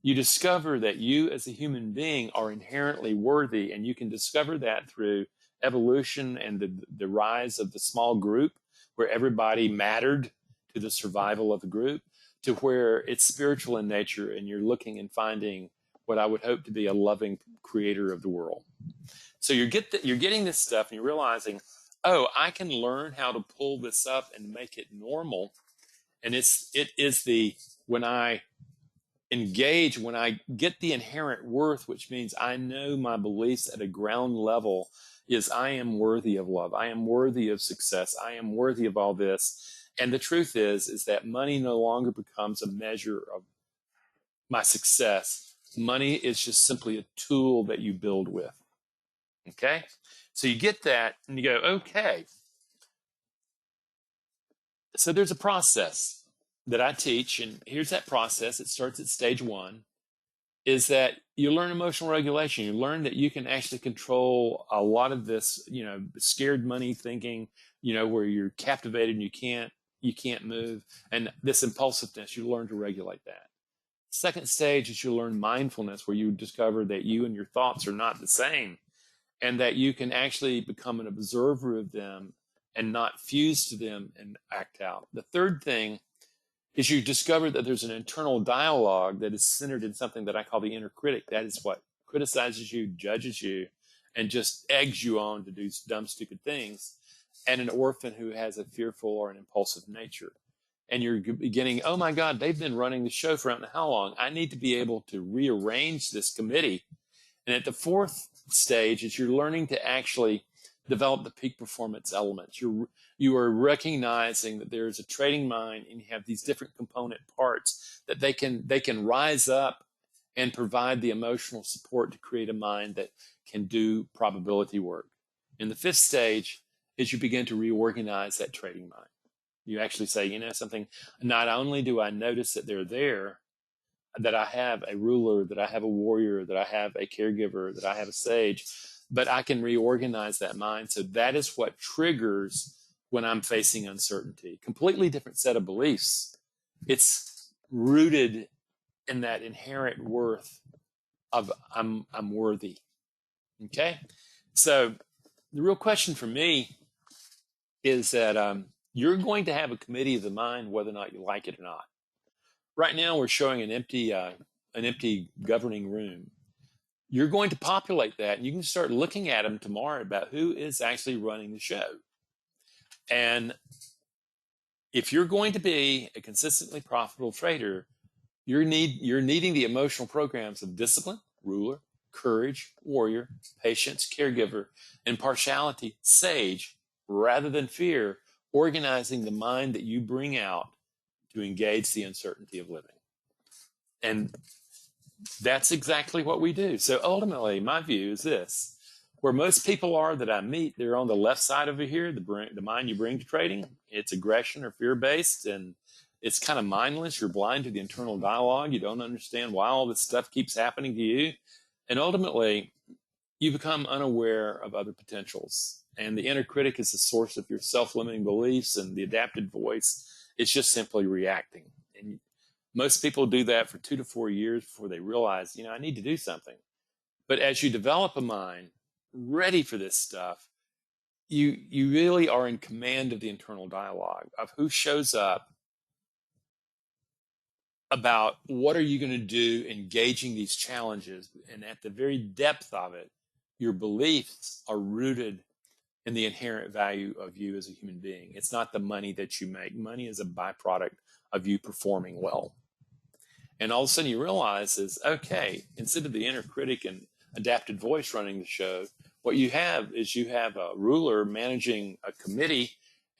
You discover that you as a human being are inherently worthy, and you can discover that through evolution and the rise of the small group where everybody mattered to the survival of the group, to where it's spiritual in nature and you're looking and finding what I would hope to be a loving creator of the world. So you're getting this stuff and you're realizing, oh, I can learn how to pull this up and make it normal. And it is when I engage, when I get the inherent worth, which means I know my beliefs at a ground level is I am worthy of love. I am worthy of success. I am worthy of all this. And the truth is that money no longer becomes a measure of my success. Money is just simply a tool that you build with. Okay? So you get that and you go, okay. So there's a process that I teach, and here's that process. It starts at stage 1, is that you learn emotional regulation. You learn that you can actually control a lot of this, scared money thinking, where you're captivated and you can't move. And this impulsiveness, you learn to regulate that. Second stage is you learn mindfulness, where you discover that you and your thoughts are not the same, and that you can actually become an observer of them and not fuse to them and act out. The third thing is you discover that there's an internal dialogue that is centered in something that I call the inner critic. That is what criticizes you, judges you, and just eggs you on to do dumb, stupid things. And an orphan who has a fearful or an impulsive nature. And you're beginning, oh my God, they've been running the show for I don't know how long. I need to be able to rearrange this committee. And at the fourth stage is you're learning to actually develop the peak performance elements. You are recognizing that there is a trading mind and you have these different component parts that they can rise up and provide the emotional support to create a mind that can do probability work. In the fifth stage is you begin to reorganize that trading mind. You actually say, something, not only do I notice that they're there, that I have a ruler, that I have a warrior, that I have a caregiver, that I have a sage, but I can reorganize that mind. So that is what triggers when I'm facing uncertainty. Completely different set of beliefs. It's rooted in that inherent worth of I'm worthy. Okay? So the real question for me is that you're going to have a committee of the mind whether or not you like it or not. Right now we're showing an empty governing room. You're going to populate that, and you can start looking at them tomorrow about who is actually running the show. And if you're going to be a consistently profitable trader, you're needing the emotional programs of discipline, ruler, courage, warrior, patience, caregiver, impartiality, sage, rather than fear, organizing the mind that you bring out to engage the uncertainty of living. And that's exactly what we do. So ultimately, my view is this. Where most people are that I meet, they're on the left side over here, the mind you bring to trading. It's aggression or fear-based, and it's kind of mindless. You're blind to the internal dialogue. You don't understand why all this stuff keeps happening to you. And ultimately, you become unaware of other potentials. And the inner critic is the source of your self-limiting beliefs, and the adapted voice is just simply reacting. And most people do that for 2 to 4 years before they realize, I need to do something. But as you develop a mind ready for this stuff, you really are in command of the internal dialogue of who shows up, about what are you going to do engaging these challenges. And at the very depth of it, your beliefs are rooted in the inherent value of you as a human being. It's not the money that you make. Money is a byproduct of you performing well. And all of a sudden you realize is, okay, instead of the inner critic and adapted voice running the show, what you have is you have a ruler managing a committee,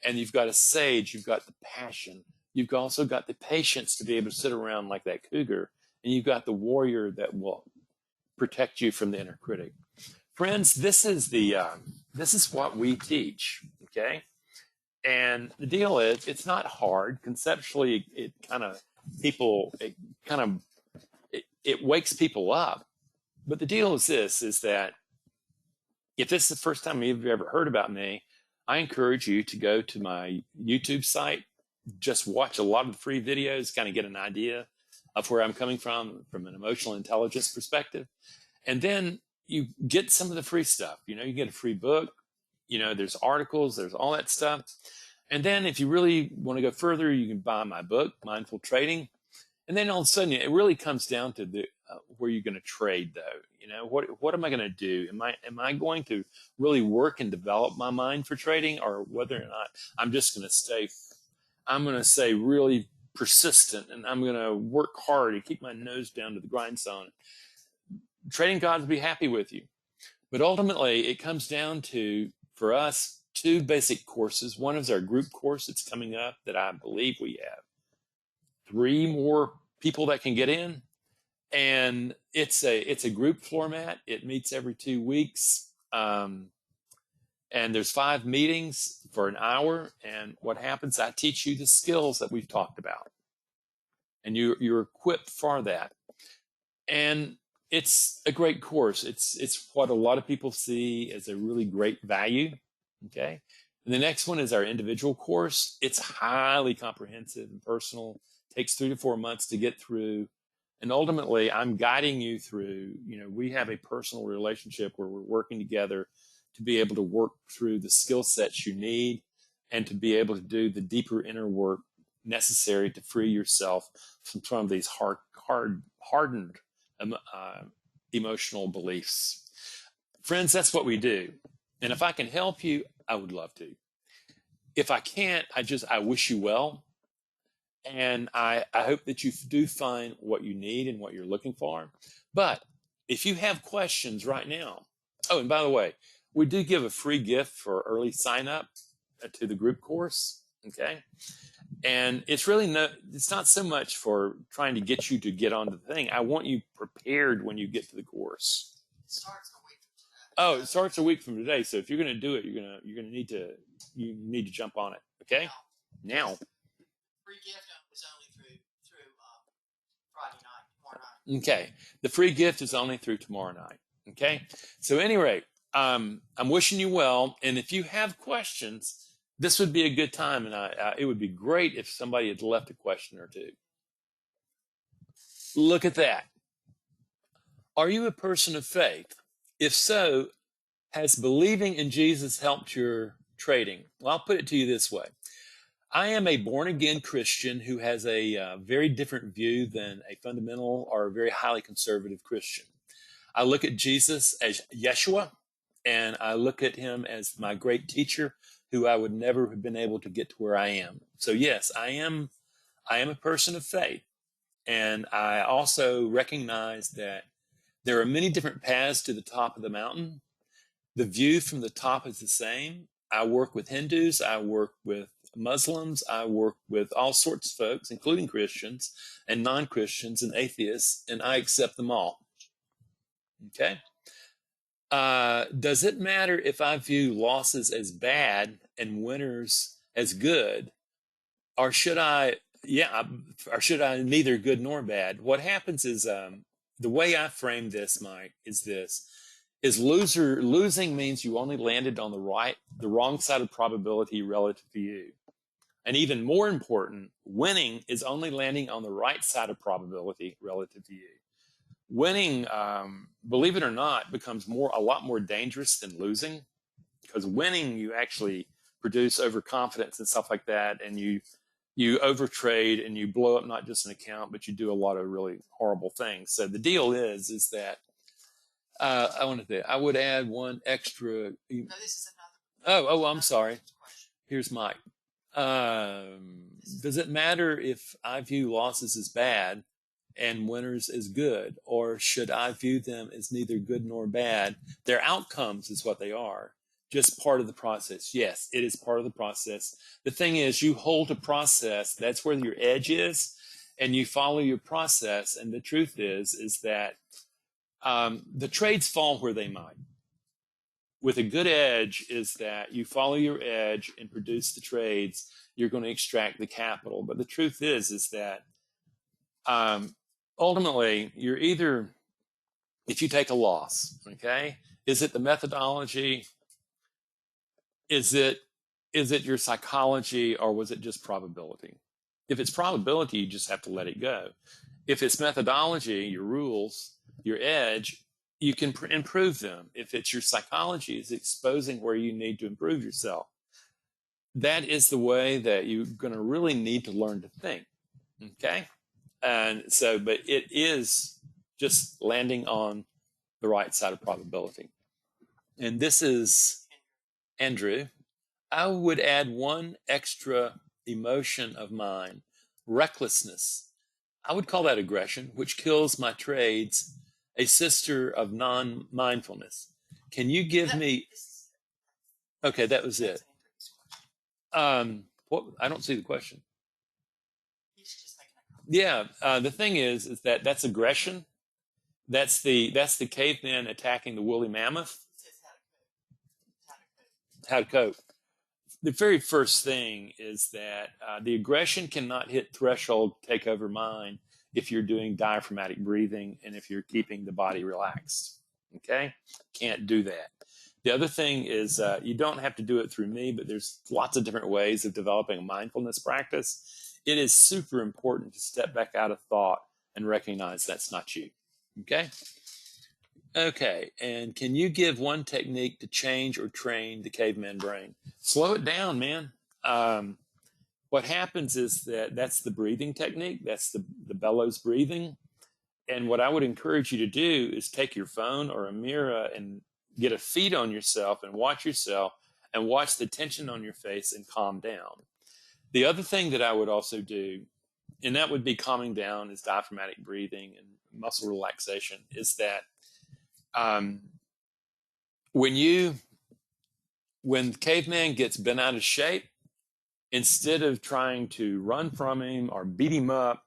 and you've got a sage, you've got the passion, you've also got the patience to be able to sit around like that cougar, and you've got the warrior that will protect you from the inner critic. Friends, this is what we teach, okay? And the deal is, it's not hard. Conceptually, it wakes people up. But the deal is this, is that if this is the first time you've ever heard about me, I encourage you to go to my YouTube site, just watch a lot of the free videos, kind of get an idea of where I'm coming from an emotional intelligence perspective. And then you get some of the free stuff. You get a free book, there's articles, there's all that stuff. And then if you really want to go further, you can buy my book, Mindful Trading. And then all of a sudden, it really comes down to the where you're going to trade, though. What am I going to do? Am I going to really work and develop my mind for trading, or whether or not I'm just going to stay? I'm going to stay really persistent, and I'm going to work hard and keep my nose down to the grindstone. Trading gods will be happy with you, but ultimately, it comes down to, for us, two basic courses. One is our group course that's coming up that I believe we have 3 more people that can get in, and it's a group format. It meets every 2 weeks, and there's 5 meetings for an hour. And what happens? I teach you the skills that we've talked about, and you're equipped for that. And it's a great course. It's what a lot of people see as a really great value. Okay. And the next one is our individual course. It's highly comprehensive and personal. Takes 3 to 4 months to get through. And ultimately, I'm guiding you through, we have a personal relationship where we're working together to be able to work through the skill sets you need and to be able to do the deeper inner work necessary to free yourself from these hardened emotional beliefs. Friends, that's what we do. And if I can help you, I would love to. If I can't, I wish you well. And I hope that you do find what you need and what you're looking for. But if you have questions right now, oh, and by the way, we do give a free gift for early sign up to the group course. Okay. And it's not so much for trying to get you to get onto the thing. I want you prepared when you get to the course. It starts a week from today. Oh, it starts a week from today. So if you're going to do it, you're going to need to jump on it. Okay. Now. Free gift is only through Friday night, tomorrow night. Okay. The free gift is only through tomorrow night. Okay. So at any rate, I'm wishing you well. And if you have questions, this would be a good time. And it would be great if somebody had left a question or two. Look at that. Are you a person of faith? If so, has believing in Jesus helped your trading? Well, I'll put it to you this way. I am a born-again Christian who has a very different view than a fundamental or a very highly conservative Christian. I look at Jesus as Yeshua, and I look at him as my great teacher who I would never have been able to get to where I am. So yes, I am a person of faith. And I also recognize that there are many different paths to the top of the mountain. The view from the top is the same. I work with Hindus. I work with Muslims. I work with all sorts of folks, including Christians and non-Christians and atheists, and I accept them all. Okay? Does it matter if I view losses as bad and winners as good? Or should I neither good nor bad? What happens is, the way I frame this, Mike, is losing means you only landed on the wrong side of probability relative to you. And even more important, winning is only landing on the right side of probability relative to you. Winning, believe it or not, becomes a lot more dangerous than losing, because winning, you actually produce overconfidence and stuff like that, and you overtrade and you blow up not just an account, but you do a lot of really horrible things. So the deal is that I would add one extra. No, this is another. Oh, I'm sorry. Here's Mike. Does it matter if I view losses as bad and winners as good, or should I view them as neither good nor bad? Their outcomes is what they are. Just part of the process. Yes, it is part of the process. The thing is, you hold a process. That's where your edge is, and you follow your process. And the truth is that the trades fall where they might. With a good edge is that you follow your edge and produce the trades. You're going to extract the capital. But the truth is that ultimately, you're either, if you take a loss, okay, is it the methodology? Is it your psychology, or was it just probability? If it's probability, you just have to let it go. If it's methodology, your rules, your edge, you can improve them. If it's your psychology, it's exposing where you need to improve yourself. That is the way that you're going to really need to learn to think. Okay? And so, but it is just landing on the right side of probability. And this is Andrew. I would add one extra emotion of mine, recklessness. I would call that aggression, which kills my trades, a sister of non-mindfulness. Can you give me... Okay, that was it. What? I don't see the question. Yeah, the thing is that that's aggression. That's the caveman attacking the woolly mammoth. How to cope. The very first thing is that the aggression cannot hit threshold, take over mind if you're doing diaphragmatic breathing and if you're keeping the body relaxed. Okay? Can't do that. The other thing is you don't have to do it through me, but there's lots of different ways of developing a mindfulness practice. It is super important to step back out of thought and recognize that's not you. Okay? Okay, and can you give one technique to change or train the caveman brain? Slow it down, man. What happens is that's the breathing technique. That's the bellows breathing. And what I would encourage you to do is take your phone or a mirror and get a feed on yourself and watch the tension on your face and calm down. The other thing that I would also do, and that would be calming down, is diaphragmatic breathing and muscle relaxation, is that when caveman gets bent out of shape, instead of trying to run from him or beat him up,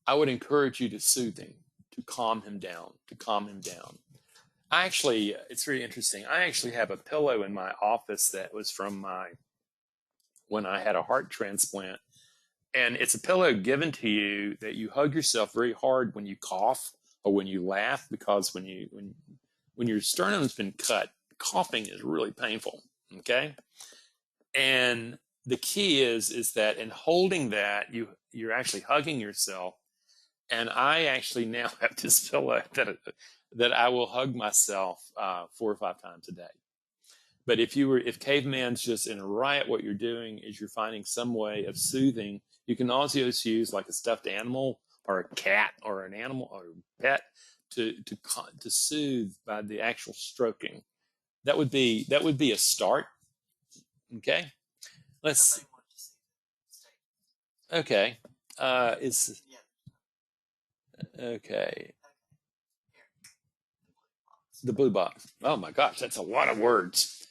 I would encourage you to soothe him, to calm him down. It's very interesting. I actually have a pillow in my office that was from when I had a heart transplant. And it's a pillow given to you that you hug yourself very hard when you cough or when you laugh, because when your sternum's been cut, coughing is really painful. Okay. And the key is that in holding that, you're actually hugging yourself. And I actually now have this pillow that I will hug myself 4 or 5 times a day. But if caveman's just in a riot, what you're doing is you're finding some way of soothing. You can also use like a stuffed animal or a cat or an animal or a pet to soothe by the actual stroking. That would be a start. Okay, let's. Okay, okay. The blue box. Oh my gosh, that's a lot of words.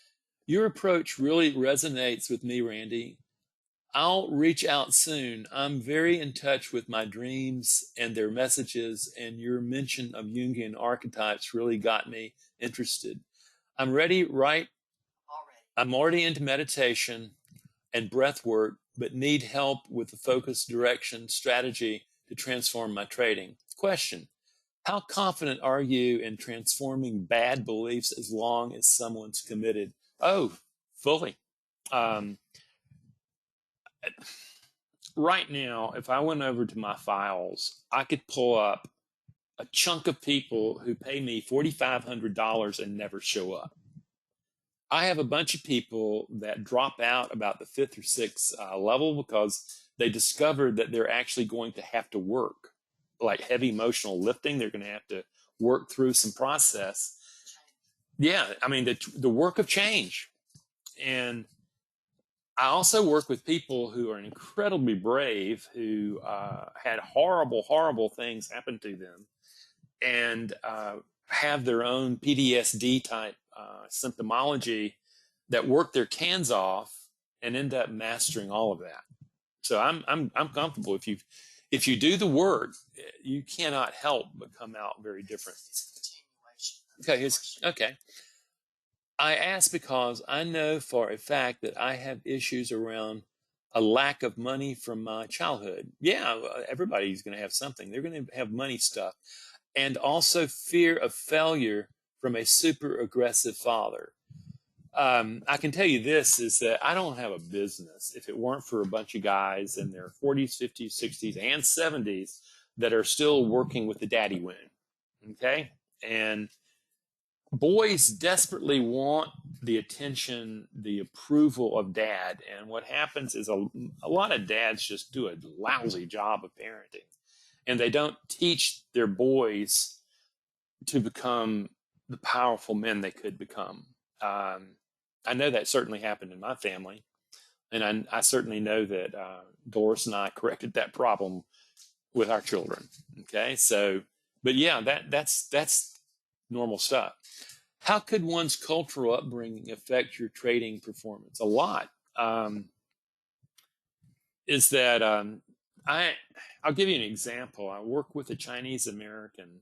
Your approach really resonates with me, Randy. I'll reach out soon. I'm very in touch with my dreams and their messages, and your mention of Jungian archetypes really got me interested. I'm ready, right? I'm already into meditation and breath work, but need help with the focus, direction, strategy to transform my trading. Question: how confident are you in transforming bad beliefs as long as someone's committed? Oh, fully. Right now, if I went over to my files, I could pull up a chunk of people who pay me $4,500 and never show up. I have a bunch of people that drop out about the 5th or 6th level because they discovered that they're actually going to have to work, like heavy emotional lifting. They're going to have to work through some process. Yeah, I mean, the work of change. And I also work with people who are incredibly brave, who had horrible things happen to them and have their own PTSD type symptomology that work their cans off and end up mastering all of that. So I'm comfortable. If you do the work, you cannot help but come out very different. Okay. I ask because I know for a fact that I have issues around a lack of money from my childhood. Yeah, everybody's going to have something. They're going to have money stuff. And also fear of failure from a super aggressive father. I can tell you this is that I don't have a business if it weren't for a bunch of guys in their 40s, 50s, 60s, and 70s that are still working with the daddy wound. Okay. And boys desperately want the attention, the approval of dad. And what happens is a lot of dads just do a lousy job of parenting. And they don't teach their boys to become the powerful men they could become. I know that certainly happened in my family. And I certainly know that Doris and I corrected that problem with our children. Okay. So, but yeah, that's normal stuff. How could one's cultural upbringing affect your trading performance? A lot. Is that I'll give you an example. I work with a Chinese American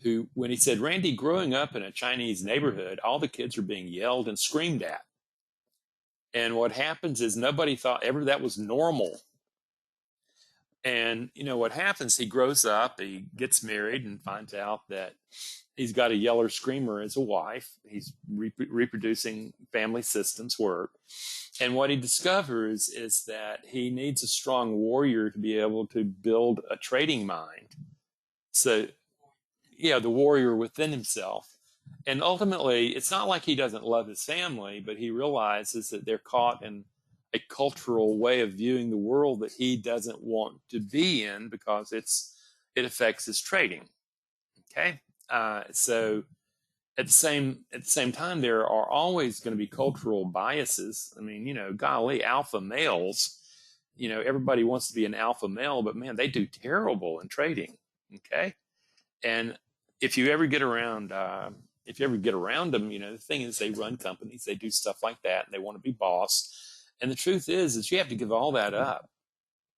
who, when he said, Randy, growing up in a Chinese neighborhood, all the kids are being yelled and screamed at. And what happens is nobody thought ever that was normal. And, you know, what happens, he grows up, he gets married and finds out that he's got a yeller screamer as a wife. He's reproducing family systems work. And what he discovers is that he needs a strong warrior to be able to build a trading mind. So, yeah, the warrior within himself. And ultimately, it's not like he doesn't love his family, but he realizes that they're caught in a cultural way of viewing the world that he doesn't want to be in because it affects his trading. Okay, so at the same time, there are always going to be cultural biases. I mean, you know, golly, alpha males. You know, everybody wants to be an alpha male, but man, they do terrible in trading. Okay, and if you ever get around them, you know, the thing is they run companies, they do stuff like that, and they want to be boss. And the truth is you have to give all that up.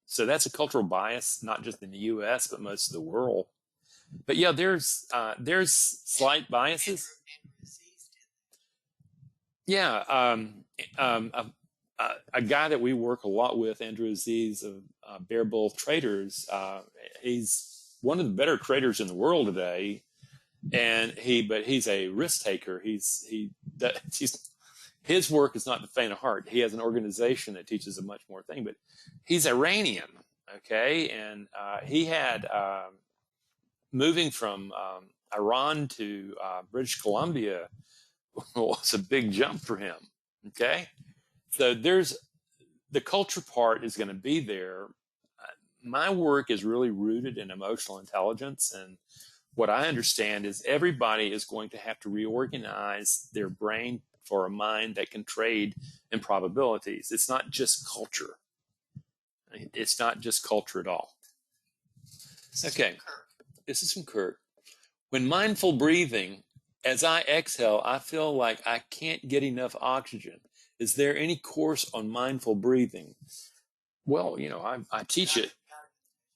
So that's a cultural bias, not just in the U.S., but most of the world. But yeah, there's slight biases. Yeah, a guy that we work a lot with, Andrew Aziz of Bear Bull Traders, he's one of the better traders in the world today. And he's a risk taker. His work is not the faint of heart. He has an organization that teaches a much more thing, but he's Iranian. Okay. And he had moving from Iran to British Columbia was a big jump for him. Okay. So the culture part is going to be there. My work is really rooted in emotional intelligence, and what I understand is everybody is going to have to reorganize their brain for a mind that can trade in probabilities. It's not just culture. It's not just culture at all. Okay, this is from Kurt. When mindful breathing, as I exhale, I feel like I can't get enough oxygen. Is there any course on mindful breathing? Well, you know, I teach it.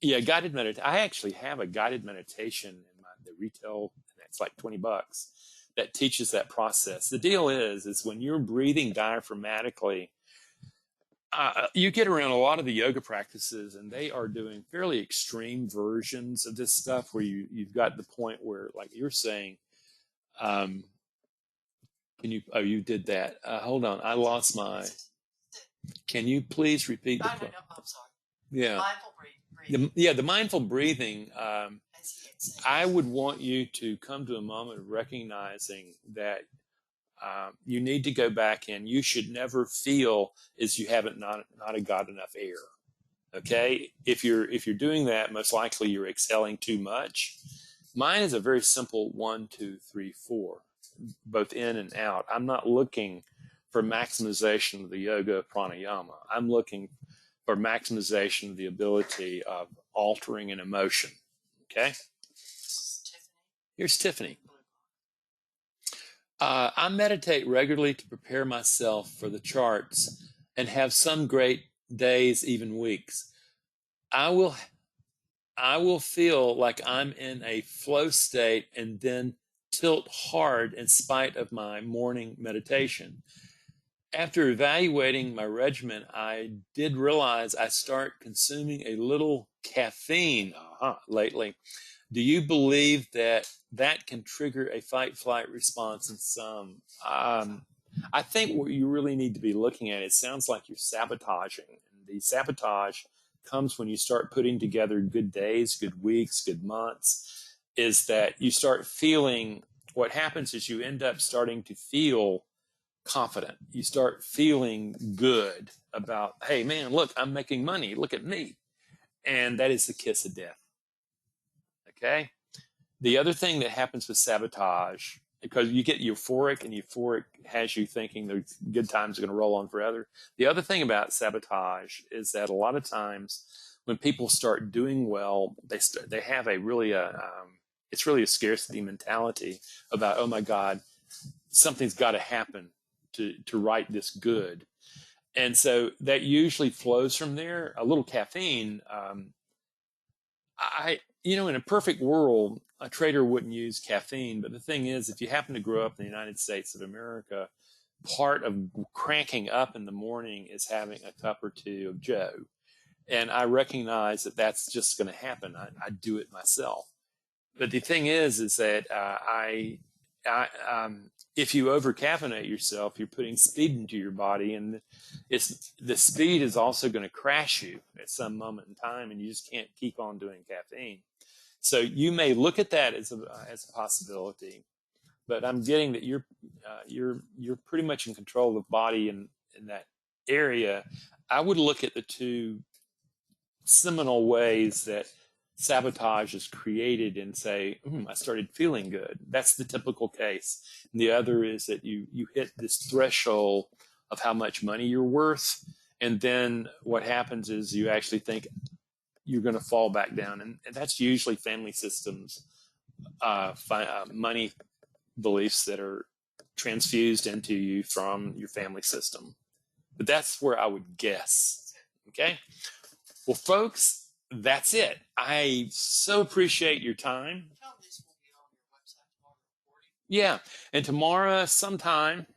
Yeah, guided meditation. I actually have a guided meditation in the retail, and that's like $20 that teaches that process. The deal is when you're breathing diaphragmatically, you get around a lot of the yoga practices, and they are doing fairly extreme versions of this stuff where you've got the point where, like you're saying, you did that. Hold on, I lost my. Can you please repeat the question? No, I'm sorry. Yeah. Mindful breathing. The mindful breathing. I would want you to come to a moment of recognizing that you need to go back in. You should never feel as you haven't not got enough air. Okay, if you're doing that, most likely you're exhaling too much. Mine is a very simple 1, 2, 3, 4, both in and out. I'm not looking for maximization of the yoga pranayama. I'm looking for maximization of the ability of altering an emotion. Okay. Here's Tiffany. I meditate regularly to prepare myself for the charts and have some great days, even weeks. I will feel like I'm in a flow state and then tilt hard in spite of my morning meditation. After evaluating my regimen, I did realize I start consuming a little caffeine lately. Do you believe that that can trigger a fight-flight response in some? I think what you really need to be looking at, it sounds like you're sabotaging. And the sabotage comes when you start putting together good days, good weeks, good months, is that you start feeling, what happens is you end up starting to feel confident. You start feeling good about, hey, man, look, I'm making money. Look at me. And that is the kiss of death. Okay? The other thing that happens with sabotage, because you get euphoric, and euphoric has you thinking the good times are going to roll on forever. The other thing about sabotage is that a lot of times when people start doing well, they have a really it's really a scarcity mentality about, oh my God, something's got to happen to right this good. And so that usually flows from there. A little caffeine. In a perfect world, a trader wouldn't use caffeine. But the thing is, if you happen to grow up in the United States of America, part of cranking up in the morning is having a cup or two of Joe. And I recognize that that's just going to happen. I do it myself. But the thing is that if you over-caffeinate yourself, you're putting speed into your body, and the speed is also going to crash you at some moment in time, and you just can't keep on doing caffeine. So you may look at that as a possibility, but I'm getting that you're pretty much in control of the body in that area. I would look at the two seminal ways that sabotage is created and say, I started feeling good. That's the typical case. And the other is that you hit this threshold of how much money you're worth. And then what happens is you actually think you're going to fall back down. And that's usually family systems, money beliefs that are transfused into you from your family system. But that's where I would guess. Okay. Well, folks, that's it. I so appreciate your time. Tell them this will be on your website tomorrow recording. Yeah. And tomorrow sometime,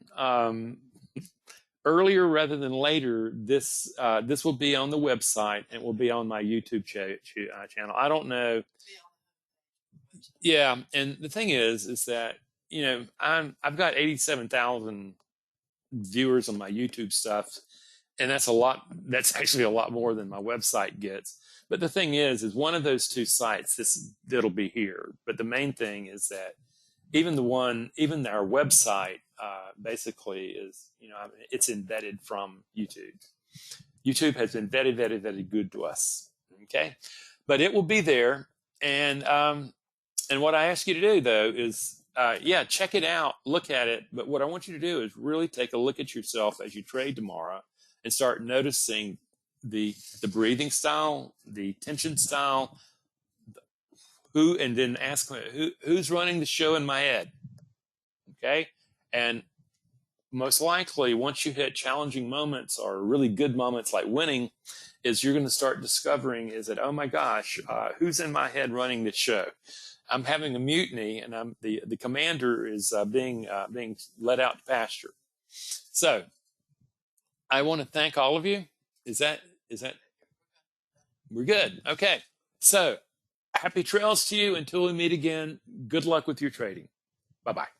earlier rather than later, this will be on the website and will be on my YouTube channel. I don't know. Yeah. And the thing is that, I've got 87,000 viewers on my YouTube stuff. And that's a lot. That's actually a lot more than my website gets. But the thing is one of those two sites, it'll be here. But the main thing is that even our website basically is, it's embedded from YouTube. YouTube has been very, very, very good to us. Okay, but it will be there. And what I ask you to do though is, check it out, look at it. But what I want you to do is really take a look at yourself as you trade tomorrow, and start noticing the breathing style, the tension style, and then ask who's running the show in my head. Okay. And most likely once you hit challenging moments or really good moments like winning, is you're going to start discovering is that, oh my gosh, who's in my head running this show? I'm having a mutiny, and I'm the commander is being let out to pasture. So I want to thank all of you. Is that we're good? Okay. So happy trails to you until we meet again. Good luck with your trading. Bye-bye.